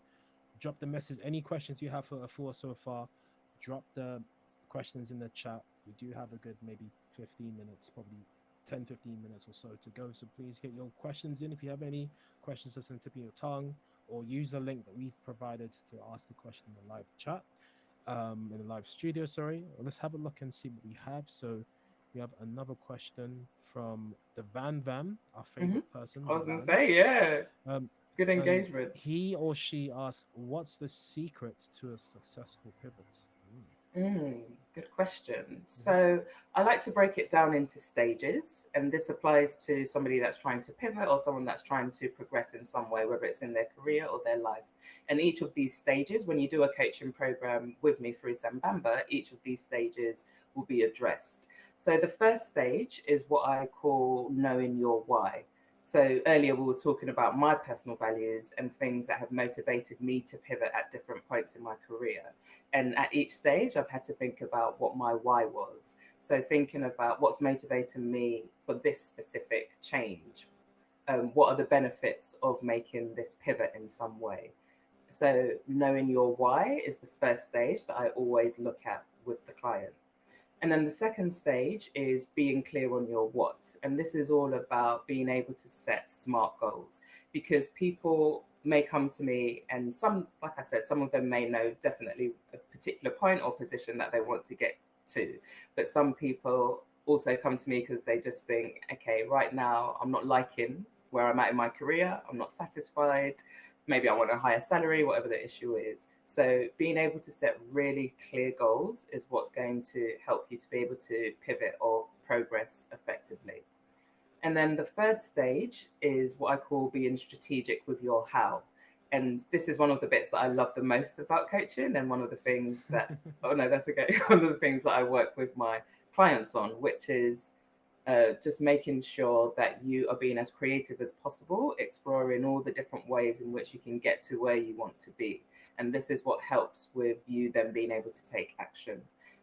drop the message. Any questions you have for Afua so far, drop the questions in the chat. We do have a good maybe 15 minutes, probably 10, 15 minutes or so to go. So please get your questions in. If you have any questions that's on the tip of your tongue, or use the link that we've provided to ask a question in the live chat, in the live studio, sorry. Let's have a look and see what we have. So we have another question from the Van, our Hmm. favorite person, I the was gonna say, Vans. yeah, Um, good and engagement. he or she asks, "What's the secret to a successful pivot?" Mm, good question. Mm-hmm. So I like to break it down into stages, and this applies to somebody that's trying to pivot or someone that's trying to progress in some way, whether it's in their career or their life. And each of these stages, when you do a coaching program with me through Sambamba, each of these stages will be addressed. So the first stage is what I call knowing your why. So earlier we were talking about my personal values and things that have motivated me to pivot at different points in my career. And at each stage, I've had to think about what my why was. So, thinking about what's motivating me for this specific change. What are the benefits of making this pivot in some way? So, knowing your why is the first stage that I always look at with the client. And then the second stage is being clear on your what. And this is all about being able to set smart goals because people may come to me and some, like I said, some of them may know definitely a particular point or position that they want to get to. But some people also come to me because they just think, okay, right now I'm not liking where I'm at in my career, I'm not satisfied, maybe I want a higher salary, whatever the issue is. So being able to set really clear goals is what's going to help you to be able to pivot or progress effectively. And then the third stage is what I call being strategic with your how. And this is one of the bits that I love the most about coaching, and one of the things that, oh no, that's okay. One of the things that I work with my clients on, which is just making sure that you are being as creative as possible, exploring all the different ways in which you can get to where you want to be. And this is what helps with you then being able to take action.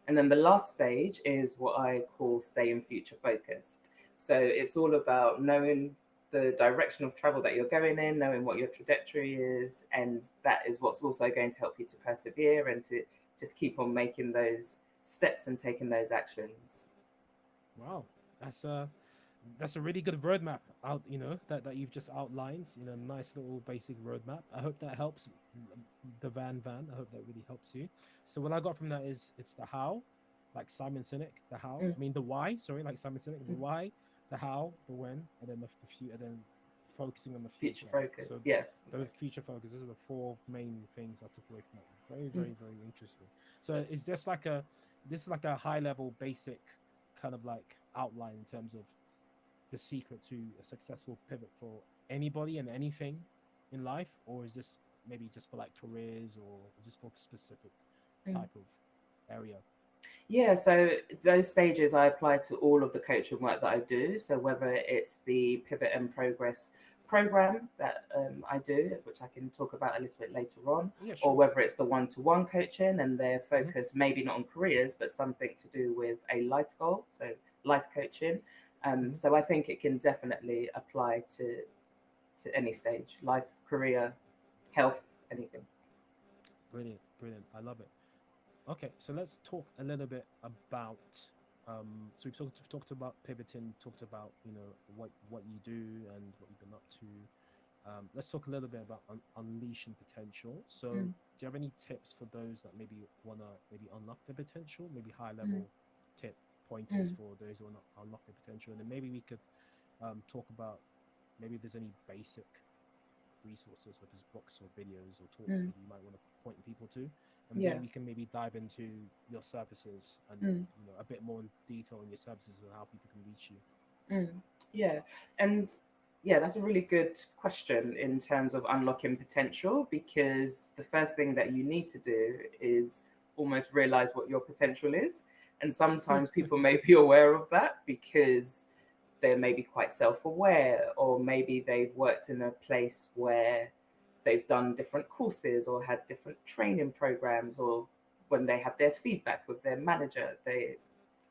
And then the last stage is what I call staying future focused. So it's all about knowing the direction of travel that you're going in, knowing what your trajectory is, and that is what's also going to help you to persevere and to just keep on making those steps and taking those actions. Wow, that's a that's a really good roadmap out. That you've just outlined. Nice little basic roadmap. I hope that helps the Van. I hope that really helps you. So what I got from that is it's the how, like Simon Sinek. The how. Mm, I mean the why. Sorry, like Simon Sinek. The mm. why, the how, the when, and then the future. And then focusing on the Future future. focus. So Yeah, the exactly. future focus. Those are the four main things I took away from that. Very, Mm. very, very interesting. So is this is like a high level basic kind of like outline in terms of the secret to a successful pivot for anybody and anything in life, or is this maybe just for like careers, or is this for a specific Mm. type of area? Yeah, so those stages I apply to all of the coaching work that I do. So whether it's the Pivot and Progress program that I do, which I can talk about a little bit later on, Yeah, or sure. whether it's the one-to-one coaching and their Hmm. focus maybe not on careers, but something to do with a life goal, so life coaching. Hmm. So I think it can definitely apply to any stage, life, career, health, anything. Brilliant, brilliant. I love it. Okay, so let's talk a little bit about. So we've talked about pivoting, talked about what you do and what you've been up to. Let's talk a little bit about unleashing potential. So, Mm, do you have any tips for those that maybe wanna maybe unlock their potential? Maybe high mm, level tip pointers mm, for those who wanna unlock their potential, and then maybe we could talk about maybe if there's any basic resources, whether it's books or videos or talks, mm. maybe you might want to point people to, and Yeah. then we can maybe dive into your services and Mm. a bit more in detail on your services and how people can reach you. Mm, yeah, and yeah, that's a really good question in terms of unlocking potential because the first thing that you need to do is almost realize what your potential is. And sometimes people may be aware of that because they're maybe quite self-aware, or maybe they've worked in a place where they've done different courses or had different training programs, or when they have their feedback with their manager, they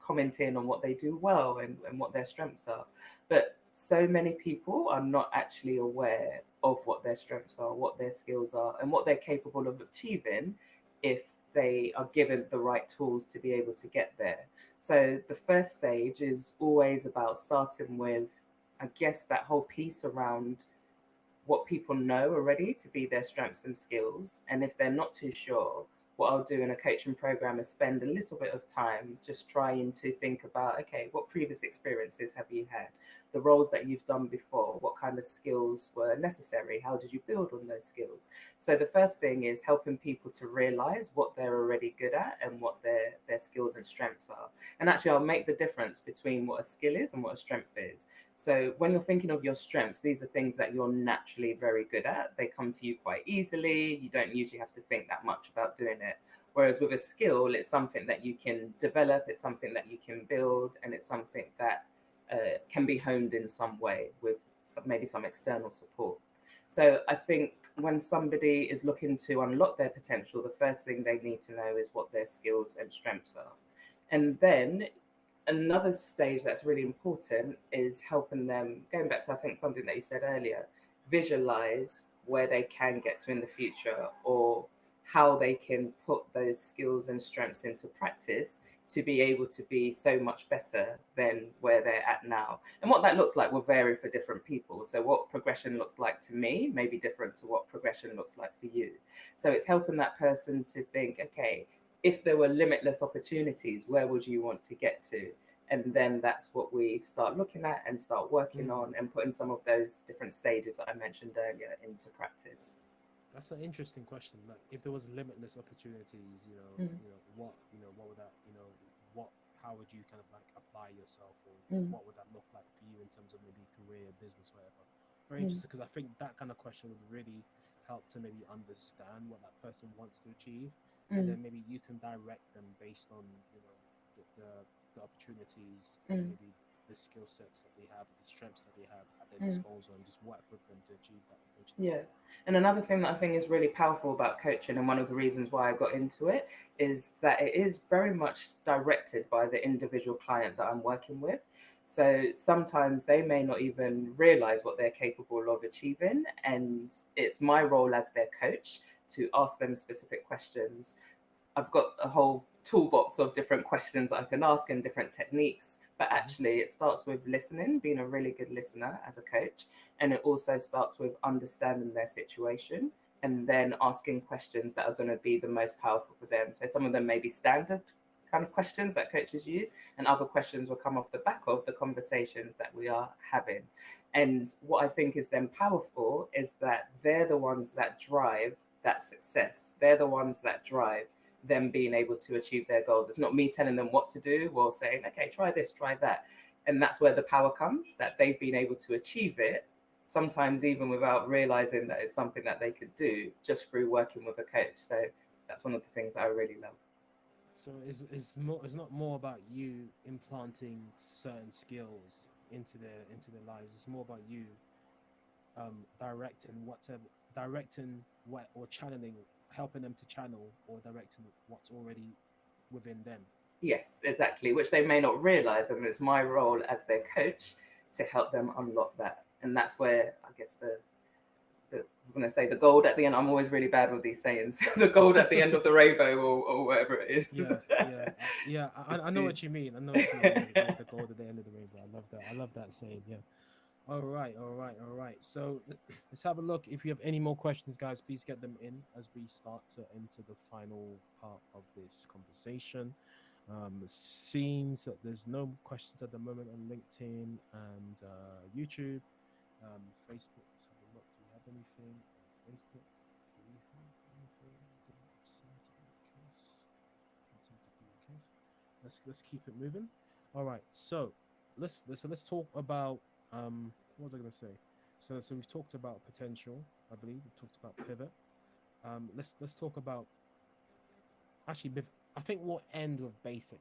comment in on what they do well and what their strengths are. But so many people are not actually aware of what their strengths are, what their skills are, and what they're capable of achieving if they are given the right tools to be able to get there. So the first stage is always about starting with, I guess, that whole piece around what people know already to be their strengths and skills. And if they're not too sure, what I'll do in a coaching program is spend a little bit of time just trying to think about, okay, what previous experiences have you had? The roles that you've done before, what kind of skills were necessary? How did you build on those skills? So the first thing is helping people to realize what they're already good at and what their skills and strengths are. And actually, I'll make the difference between what a skill is and what a strength is. So when you're thinking of your strengths, these are things that you're naturally very good at. They come to you quite easily. You don't usually have to think that much about doing it. Whereas with a skill, it's something that you can develop, it's something that you can build, and it's something that can be honed in some way with maybe some external support. So I think when somebody is looking to unlock their potential, the first thing they need to know is what their skills and strengths are. And then another stage that's really important is helping them, going back to, I think, something that you said earlier, visualize where they can get to in the future, or how they can put those skills and strengths into practice to be able to be so much better than where they're at now. And what that looks like will vary for different people. So what progression looks like to me may be different to what progression looks like for you. So it's helping that person to think, okay, if there were limitless opportunities, where would you want to get to? And then that's what we start looking at and start working on, and putting some of those different stages that I mentioned earlier into practice. That's an interesting question. Like, if there was limitless opportunities, what would that, what, how would you kind of like apply yourself, or Mm. what would that look like for you in terms of maybe career, business, whatever? Very Mm. interesting, because I think that kind of question would really help to maybe understand what that person wants to achieve, and Mm. then maybe you can direct them based on the opportunities and Mm. maybe the skill sets that they have, the strengths that they have at their Mm. disposal, and just work with them to achieve that potential. Yeah. And another thing that I think is really powerful about coaching, and one of the reasons why I got into it, is that it is very much directed by the individual client that I'm working with. So sometimes they may not even realize what they're capable of achieving. And it's my role as their coach to ask them specific questions. I've got a whole toolbox of different questions that I can ask and different techniques. But actually, it starts with listening, being a really good listener as a coach. And it also starts with understanding their situation and then asking questions that are going to be the most powerful for them. So some of them may be standard kind of questions that coaches use, and other questions will come off the back of the conversations that we are having. And what I think is then powerful is that they're the ones that drive that success. They're the ones that drive them being able to achieve their goals. It's not me telling them what to do or saying, okay, try this, try that. And that's where the power comes, that they've been able to achieve it, sometimes even without realizing that it's something that they could do, just through working with a coach. So that's one of the things I really love. So it's not more about you implanting certain skills into their lives. It's more about you directing what, or channeling, helping them to channel or directing what's already within them. Yes, exactly, which they may not realize. And it's my role as their coach to help them unlock that. And that's where I guess I was going to say the gold at the end. I'm always really bad with these sayings. The gold at the end of the rainbow, or whatever it is. I know what you mean. I know what you mean. Yeah, the gold at the end of the rainbow. I love that. I love that saying. Yeah. All right. So let's have a look. If you have any more questions, guys, please get them in as we start to enter the final part of this conversation. Seems that there's no questions at the moment on LinkedIn and YouTube. Facebook, let's have a look. Do we have anything on Facebook? Do we have anything? Doesn't seem to be the case. Doesn't seem to be the case. Let's keep it moving. All right. So let's talk about what was I gonna say? So we've talked about potential, I believe. We've talked about pivot. Let's talk about, actually, I think we'll end with basic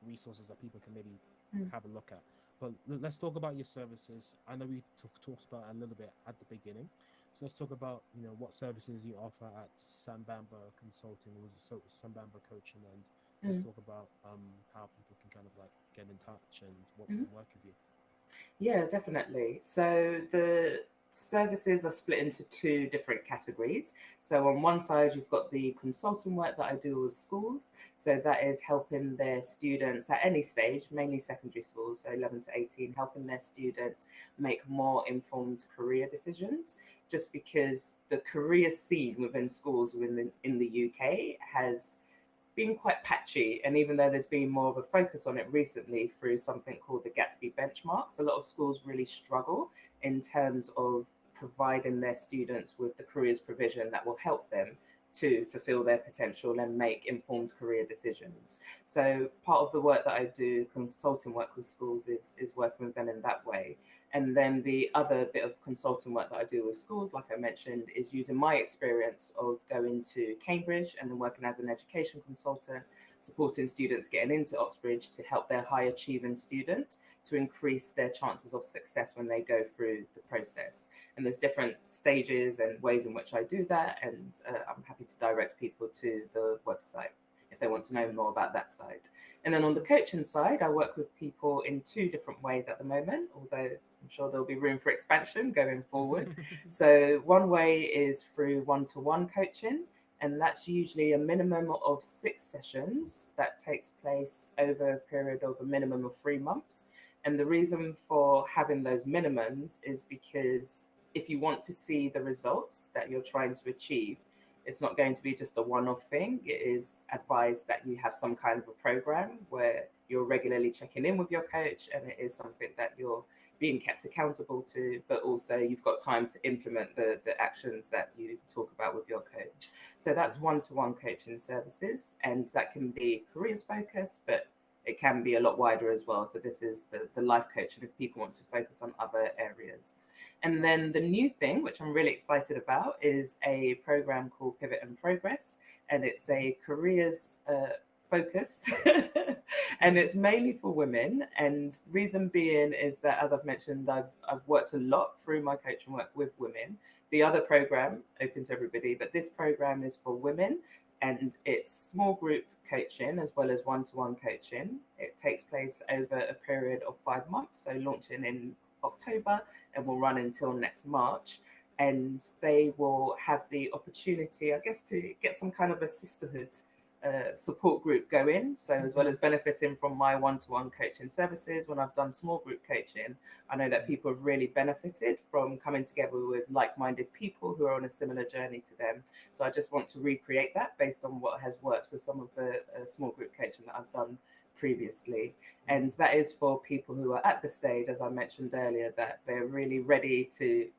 resources that people can maybe Mm. have a look at. but let's talk about your services. I know we talked about it a little bit at the beginning, so let's talk about what services you offer at Sambamba Consulting. Was it Sambamba Coaching, and let's Mm. talk about how people can kind of like get in touch and Mhm. work with you. Yeah, definitely. So the services are split into two different categories. So on one side, you've got the consulting work that I do with schools. So that is helping their students at any stage, mainly secondary schools, so 11 to 18, helping their students make more informed career decisions. Just because the career scene within schools in the UK has been quite patchy. And even though there's been more of a focus on it recently through something called the Gatsby benchmarks, a lot of schools really struggle in terms of providing their students with the careers provision that will help them to fulfill their potential and make informed career decisions. So part of the work that I do, consulting work with schools, is working with them in that way. And then the other bit of consulting work that I do with schools, like I mentioned, is using my experience of going to Cambridge and then working as an education consultant, supporting students getting into Oxbridge to help their high achieving students to increase their chances of success when they go through the process. And there's different stages and ways in which I do that. And I'm happy to direct people to the website if they want to know more about that side. And then on the coaching side, I work with people in two different ways at the moment, although I'm sure there'll be room for expansion going forward. So, one way is through one to one coaching, and that's usually a minimum of 6 sessions that takes place over a period of a minimum of 3 months. And the reason for having those minimums is because if you want to see the results that you're trying to achieve, it's not going to be just a one-off thing. It is advised that you have some kind of a program where you're regularly checking in with your coach, and it is something that you're being kept accountable to, but also you've got time to implement the actions that you talk about with your coach. So that's one-to-one coaching services, and that can be careers focused, but it can be a lot wider as well. So this is the life coaching if people want to focus on other areas. And then the new thing, which I'm really excited about, is a program called Pivot and Progress, and it's a careers focus, and it's mainly for women. And reason being is that, as I've mentioned, I've worked a lot through my coaching work with women. The other program open to everybody, but this program is for women, and it's small group coaching as well as one-to-one coaching. It takes place over a period of 5 months, so launching in October and will run until next March. And they will have the opportunity, I guess, to get some kind of a sisterhood support group going. So, as well as benefiting from my one to one coaching services, when I've done small group coaching, I know that people have really benefited from coming together with like minded people who are on a similar journey to them. So, I just want to recreate that based on what has worked with some of the small group coaching that I've done previously. And that is for people who are at the stage, as I mentioned earlier, that they're really ready to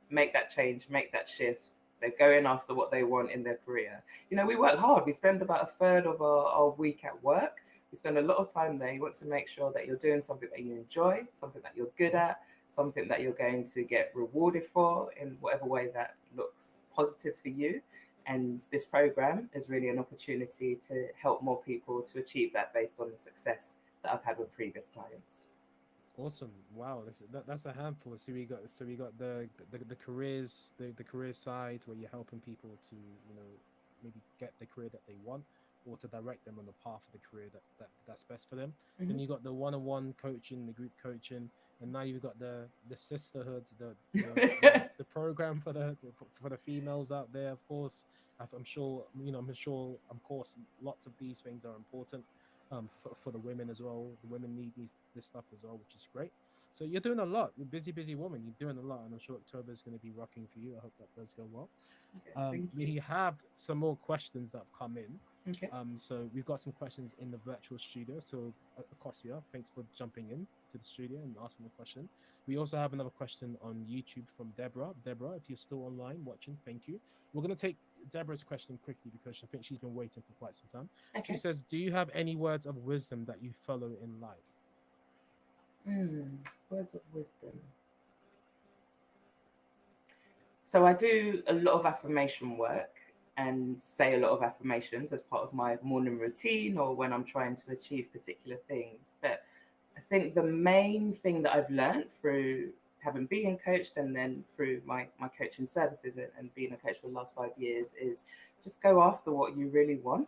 make that change, make that shift. They're going after what they want in their career. You know, we work hard. We spend about a third of our week at work. We spend a lot of time there. You want to make sure that you're doing something that you enjoy, something that you're good at, something that you're going to get rewarded for in whatever way that looks positive for you. And this program is really an opportunity to help more people to achieve that based on the success that I've had with previous clients. Awesome! Wow, that's a handful. So we got the careers, the career side where you're helping people to maybe get the career that they want, or to direct them on the path of the career that's best for them. Then Mhm. you got the one-on-one coaching, the group coaching, and now you've got the sisterhood, the program for the females out there. Of course, I'm sure I'm sure of course lots of these things are important for the women as well. The women need this stuff as well, which is great. So you're doing a lot. You're busy woman. You're doing a lot, and I'm sure October is going to be rocking for you. I hope that does go well. Okay, thank you. We have some more questions that have come in. Okay. So we've got some questions in the virtual studio. So Akosia, thanks for jumping in to the studio and asking the question. We also have another question on YouTube from Deborah. Deborah, if you're still online watching, thank you. We're going to take Deborah's question quickly because I think she's been waiting for quite some time. She Okay. says, "Do you have any words of wisdom that you follow in life?" Words of wisdom. So I do a lot of affirmation work and say a lot of affirmations as part of my morning routine or when I'm trying to achieve particular things. But I I think the main thing that I've learned through having been coached and then through my coaching services and being a coach for the last 5 years is just go after what you really want.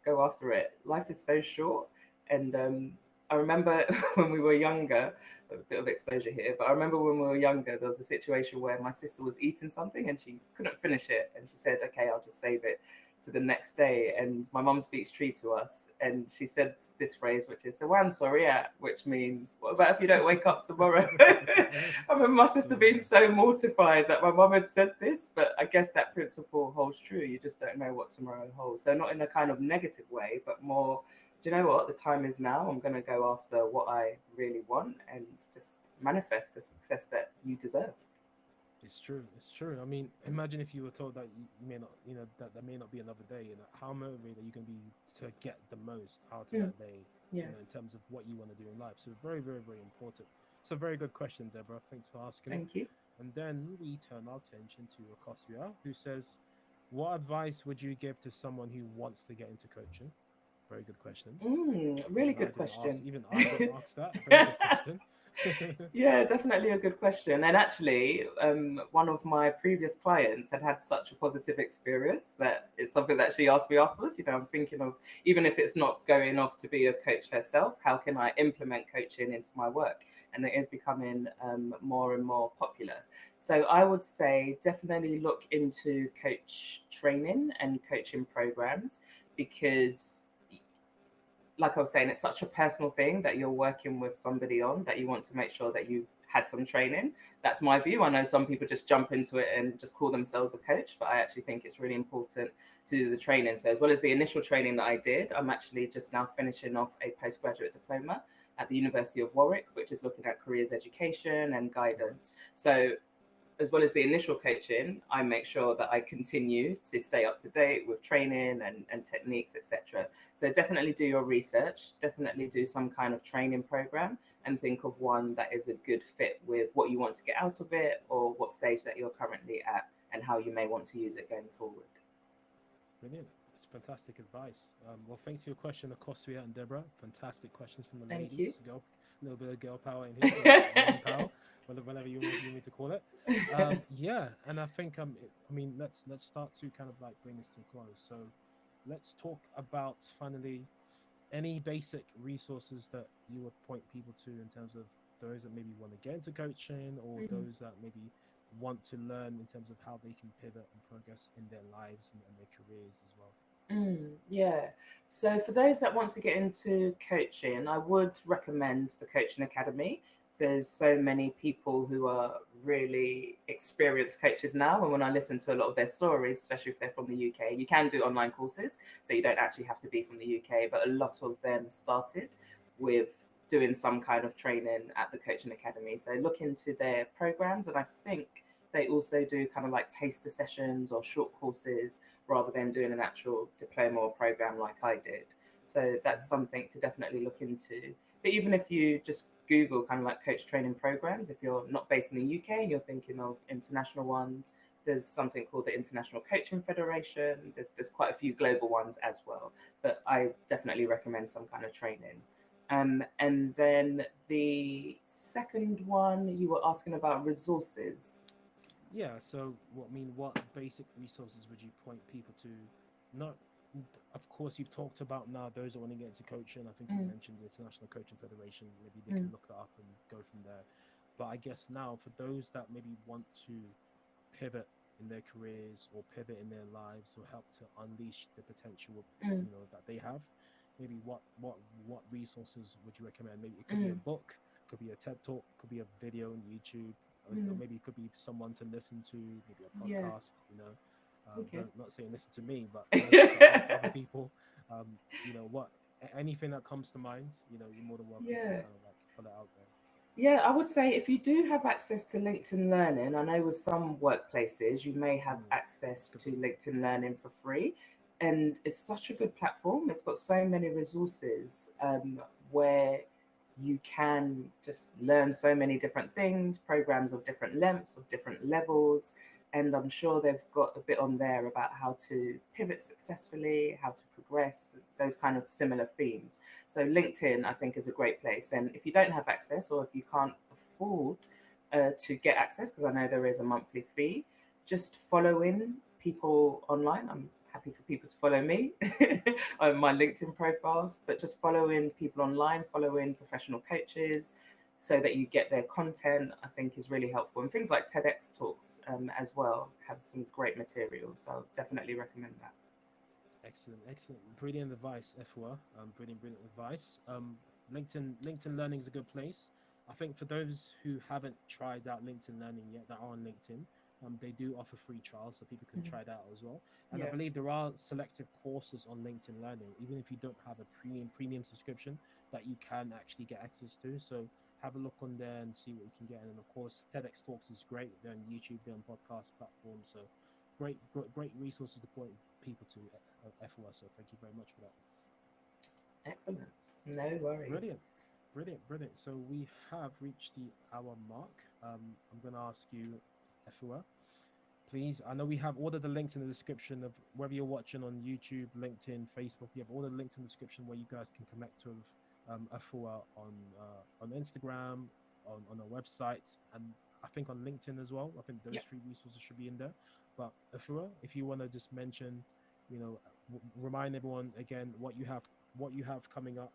Go after it. Life is so short. And I remember when we were younger, a bit of exposure here, but I remember when we were younger, there was a situation where my sister was eating something and she couldn't finish it. And she said, okay, I'll just save it to the next day. And my mum speaks tree to us. And she said this phrase, which is, "So I'm sorry, yeah," which means, what about if you don't wake up tomorrow? I remember my sister being so mortified that my mum had said this, but I guess that principle holds true. You just don't know what tomorrow holds. So not in a kind of negative way, but more, do you know what? The time is now. I'm going to go after what I really want and just manifest the success that you deserve. It's true. It's true. I mean, imagine if you were told that you may not, that there may not be another day. How motivated you can be to get the most out of that day. Yeah. In terms of what you want to do in life. So very, very, very important. It's a very good question, Deborah. Thanks for asking. Thank you. And then we turn our attention to Akosua, who says, "What advice would you give to someone who wants to get into coaching?" Very good question. Really good question. Even I didn't ask that. Very good question. Yeah, definitely a good question. And actually, one of my previous clients had such a positive experience that it's something that she asked me afterwards. I'm thinking of, even if it's not going off to be a coach herself, how can I implement coaching into my work? And it is becoming more and more popular. So I would say definitely look into coach training and coaching programs, because like I was saying, it's such a personal thing that you're working with somebody on, that you want to make sure that you've had some training. That's my view. I know some people just jump into it and just call themselves a coach, but I actually think it's really important to do the training. So as well as the initial training that I did, I'm actually just now finishing off a postgraduate diploma at the University of Warwick, which is looking at careers education and guidance. So as well as the initial coaching, I make sure that I continue to stay up to date with training and techniques, etc. So definitely do your research, definitely do some kind of training program, and think of one that is a good fit with what you want to get out of it, or what stage that you're currently at, and how you may want to use it going forward. Brilliant. It's fantastic advice. Well, thanks for your question, Akosua and Deborah. Fantastic questions from the Thank ladies. you. A little bit of girl power in here, woman power, whatever you need to call it. Yeah, and I think I mean, let's start to kind of like bring this to a close. So let's talk about finally any basic resources that you would point people to in terms of those that maybe want to get into coaching, or those that maybe want to learn in terms of how they can pivot and progress in their lives and their careers as well. Yeah. So for those that want to get into coaching, I would recommend the Coaching Academy. There's so many people who are really experienced coaches now. And when I listen to a lot of their stories, especially if they're from the UK, you can do online courses. So you don't actually have to be from the UK, but a lot of them started with doing some kind of training at the Coaching Academy. So look into their programs. And I think they also do kind of like taster sessions or short courses, rather than doing an actual diploma or program like I did. So that's something to definitely look into. But even if you just Google kind of like coach training programs, if you're not based in the UK and you're thinking of international ones, there's something called the International Coaching Federation. There's quite a few global ones as well. But I definitely recommend some kind of training. And then the second one, you were asking about resources. Yeah. So, what basic resources would you point people to? Not, of course, you've talked about now those that want to get into coaching. I think you mentioned the International Coaching Federation. Maybe they can look that up and go from there. But I guess now for those that maybe want to pivot in their careers or pivot in their lives, or help to unleash the potential that they have, maybe what resources would you recommend? Maybe it could be a book, could be a TED talk, could be a video on YouTube. Maybe it could be someone to listen to, maybe a podcast. Okay. Not saying listen to me, but to other people. What anything that comes to mind, you're more than welcome to kind of like put it out there. Yeah, I would say if you do have access to LinkedIn Learning, I know with some workplaces you may have access to LinkedIn Learning for free. And it's such a good platform. It's got so many resources where you can just learn so many different things, programs of different lengths, of different levels. and I'm sure they've got a bit on there about how to pivot successfully, how to progress, those kind of similar themes. So LinkedIn, I think, is a great place. And if you don't have access, or if you can't afford to get access, because I know there is a monthly fee, just follow in people online. I'm happy for people to follow me on my LinkedIn profiles, but just follow in people online, follow in professional coaches, so that you get their content, I think is really helpful. And things like TEDx talks as well have some great material. So I'll definitely recommend that. Excellent, excellent, brilliant advice, Afua. Brilliant advice. LinkedIn Learning is a good place. I think for those who haven't tried out LinkedIn Learning yet, that are on LinkedIn, they do offer free trials, so people can try that out as well. And I Yeah. believe there are selective courses on LinkedIn Learning, even if you don't have a premium subscription, that you can actually get access to. So have a look on there and see what you can get. And of course, TEDx Talks is great. They're on YouTube, they're on podcast platforms. So great resources to point people to FOS. So thank you very much for that. Excellent. No worries. Brilliant. So we have reached the hour mark. I'm going to ask you, Afua, please. I know we have all of the links in the description of whether you're watching on YouTube, LinkedIn, Facebook. We have all the links in the description where you guys can connect with Afua on Instagram, on our website, and I think on LinkedIn as well. I think those free resources should be in there. But Afua, if you want to just mention, remind everyone again what you have coming up,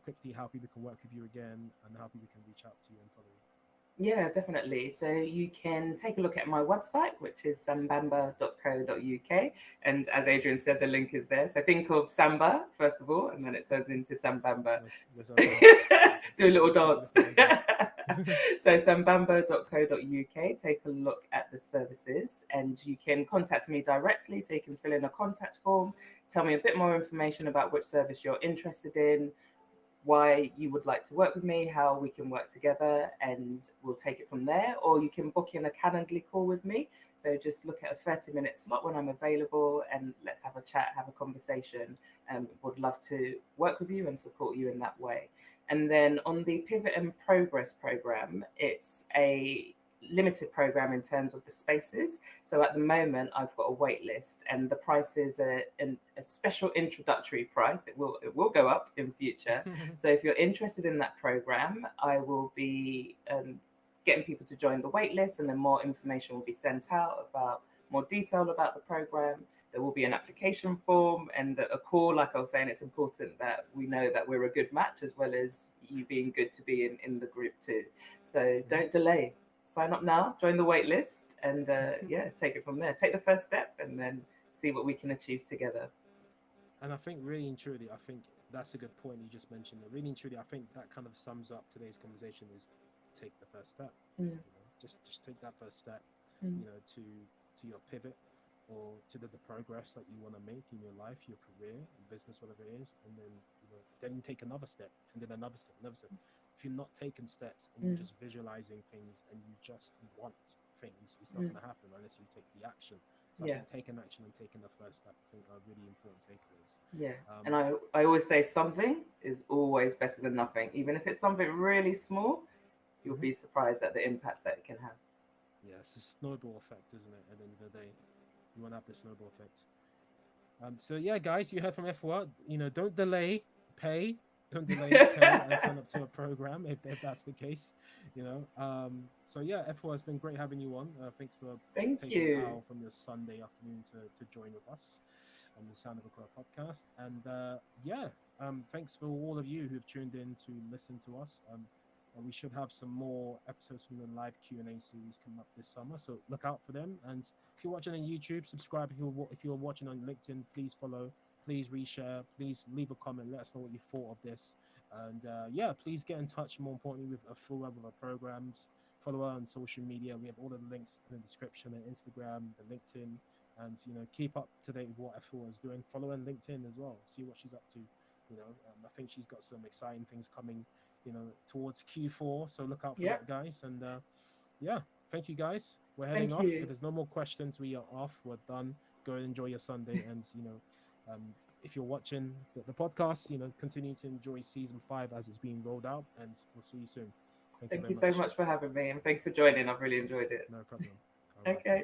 quickly how people can work with you again and how people can reach out to you and follow you. Yeah, definitely. So you can take a look at my website, which is sambamba.co.uk. And as Adrian said, the link is there. So think of Samba, first of all, and then it turns into Sambamba. Do a little dance. So sambamba.co.uk, take a look at the services, and you can contact me directly. So you can fill in a contact form, tell me a bit more information about which service you're interested in, why you would like to work with me, how we can work together, and we'll take it from there. Or you can book in a Calendly call with me. So just look at a 30-minute slot when I'm available and let's have a chat, have a conversation. Would love to work with you and support you in that way. And then on the Pivot and Progress program, it's a limited program in terms of the spaces. So at the moment, I've got a wait list, and the price is a special introductory price. It will go up in future. So if you're interested in that program, I will be getting people to join the wait list, and then more information will be sent out about more detail about the program. There will be an application form and a call. Like I was saying, it's important that we know that we're a good match, as well as you being good to be in the group too. So don't delay. Sign up now, join the wait list, and take it from there. Take the first step and then see what we can achieve together. And I think really and truly, I think that's a good point you just mentioned. Really and truly, I think that kind of sums up today's conversation is take the first step. Just take that first step, to your pivot or to the progress that you want to make in your life, your career, business, whatever it is. And then you take another step, and then another step, another step. If you're not taking steps and you're just visualizing things and you just want things, it's not going to happen unless you take the action. So I think taking action and taking the first step, I think, are really important takeaways. Yeah. And I always say something is always better than nothing. Even if it's something really small, you'll be surprised at the impacts that it can have. Yeah, it's a snowball effect, isn't it? At the end of the day, you want to have the snowball effect. So yeah, guys, you heard from F1. Don't delay, pay. Don't delay, pay, and sign up to a program if that's the case. So yeah, F1, it's been great having you on. Thanks for taking an hour from your Sunday afternoon to join with us on the Sound of Accra podcast. And thanks for all of you who've tuned in to listen to us. And we should have some more episodes from the live Q&A series coming up this summer, so look out for them. And if you're watching on YouTube, subscribe. If you're watching on LinkedIn, please follow, please reshare, please leave a comment, let us know what you thought of this. And please get in touch, more importantly, with Afua, with our programs. Follow her on social media. We have all the links in the description, the Instagram, the LinkedIn, and keep up to date with what Afua is doing. Follow her on LinkedIn as well, see what she's up to. I think she's got some exciting things coming towards Q4, so look out for that, guys. And thank you, guys. We're heading off. If there's no more questions, we are off. We're done. Go and enjoy your Sunday. And if you're watching the podcast, continue to enjoy season 5 as it's being rolled out, and we'll see you soon. Thank you so much for having me, and thank you for joining. I've really enjoyed it. No problem. Okay.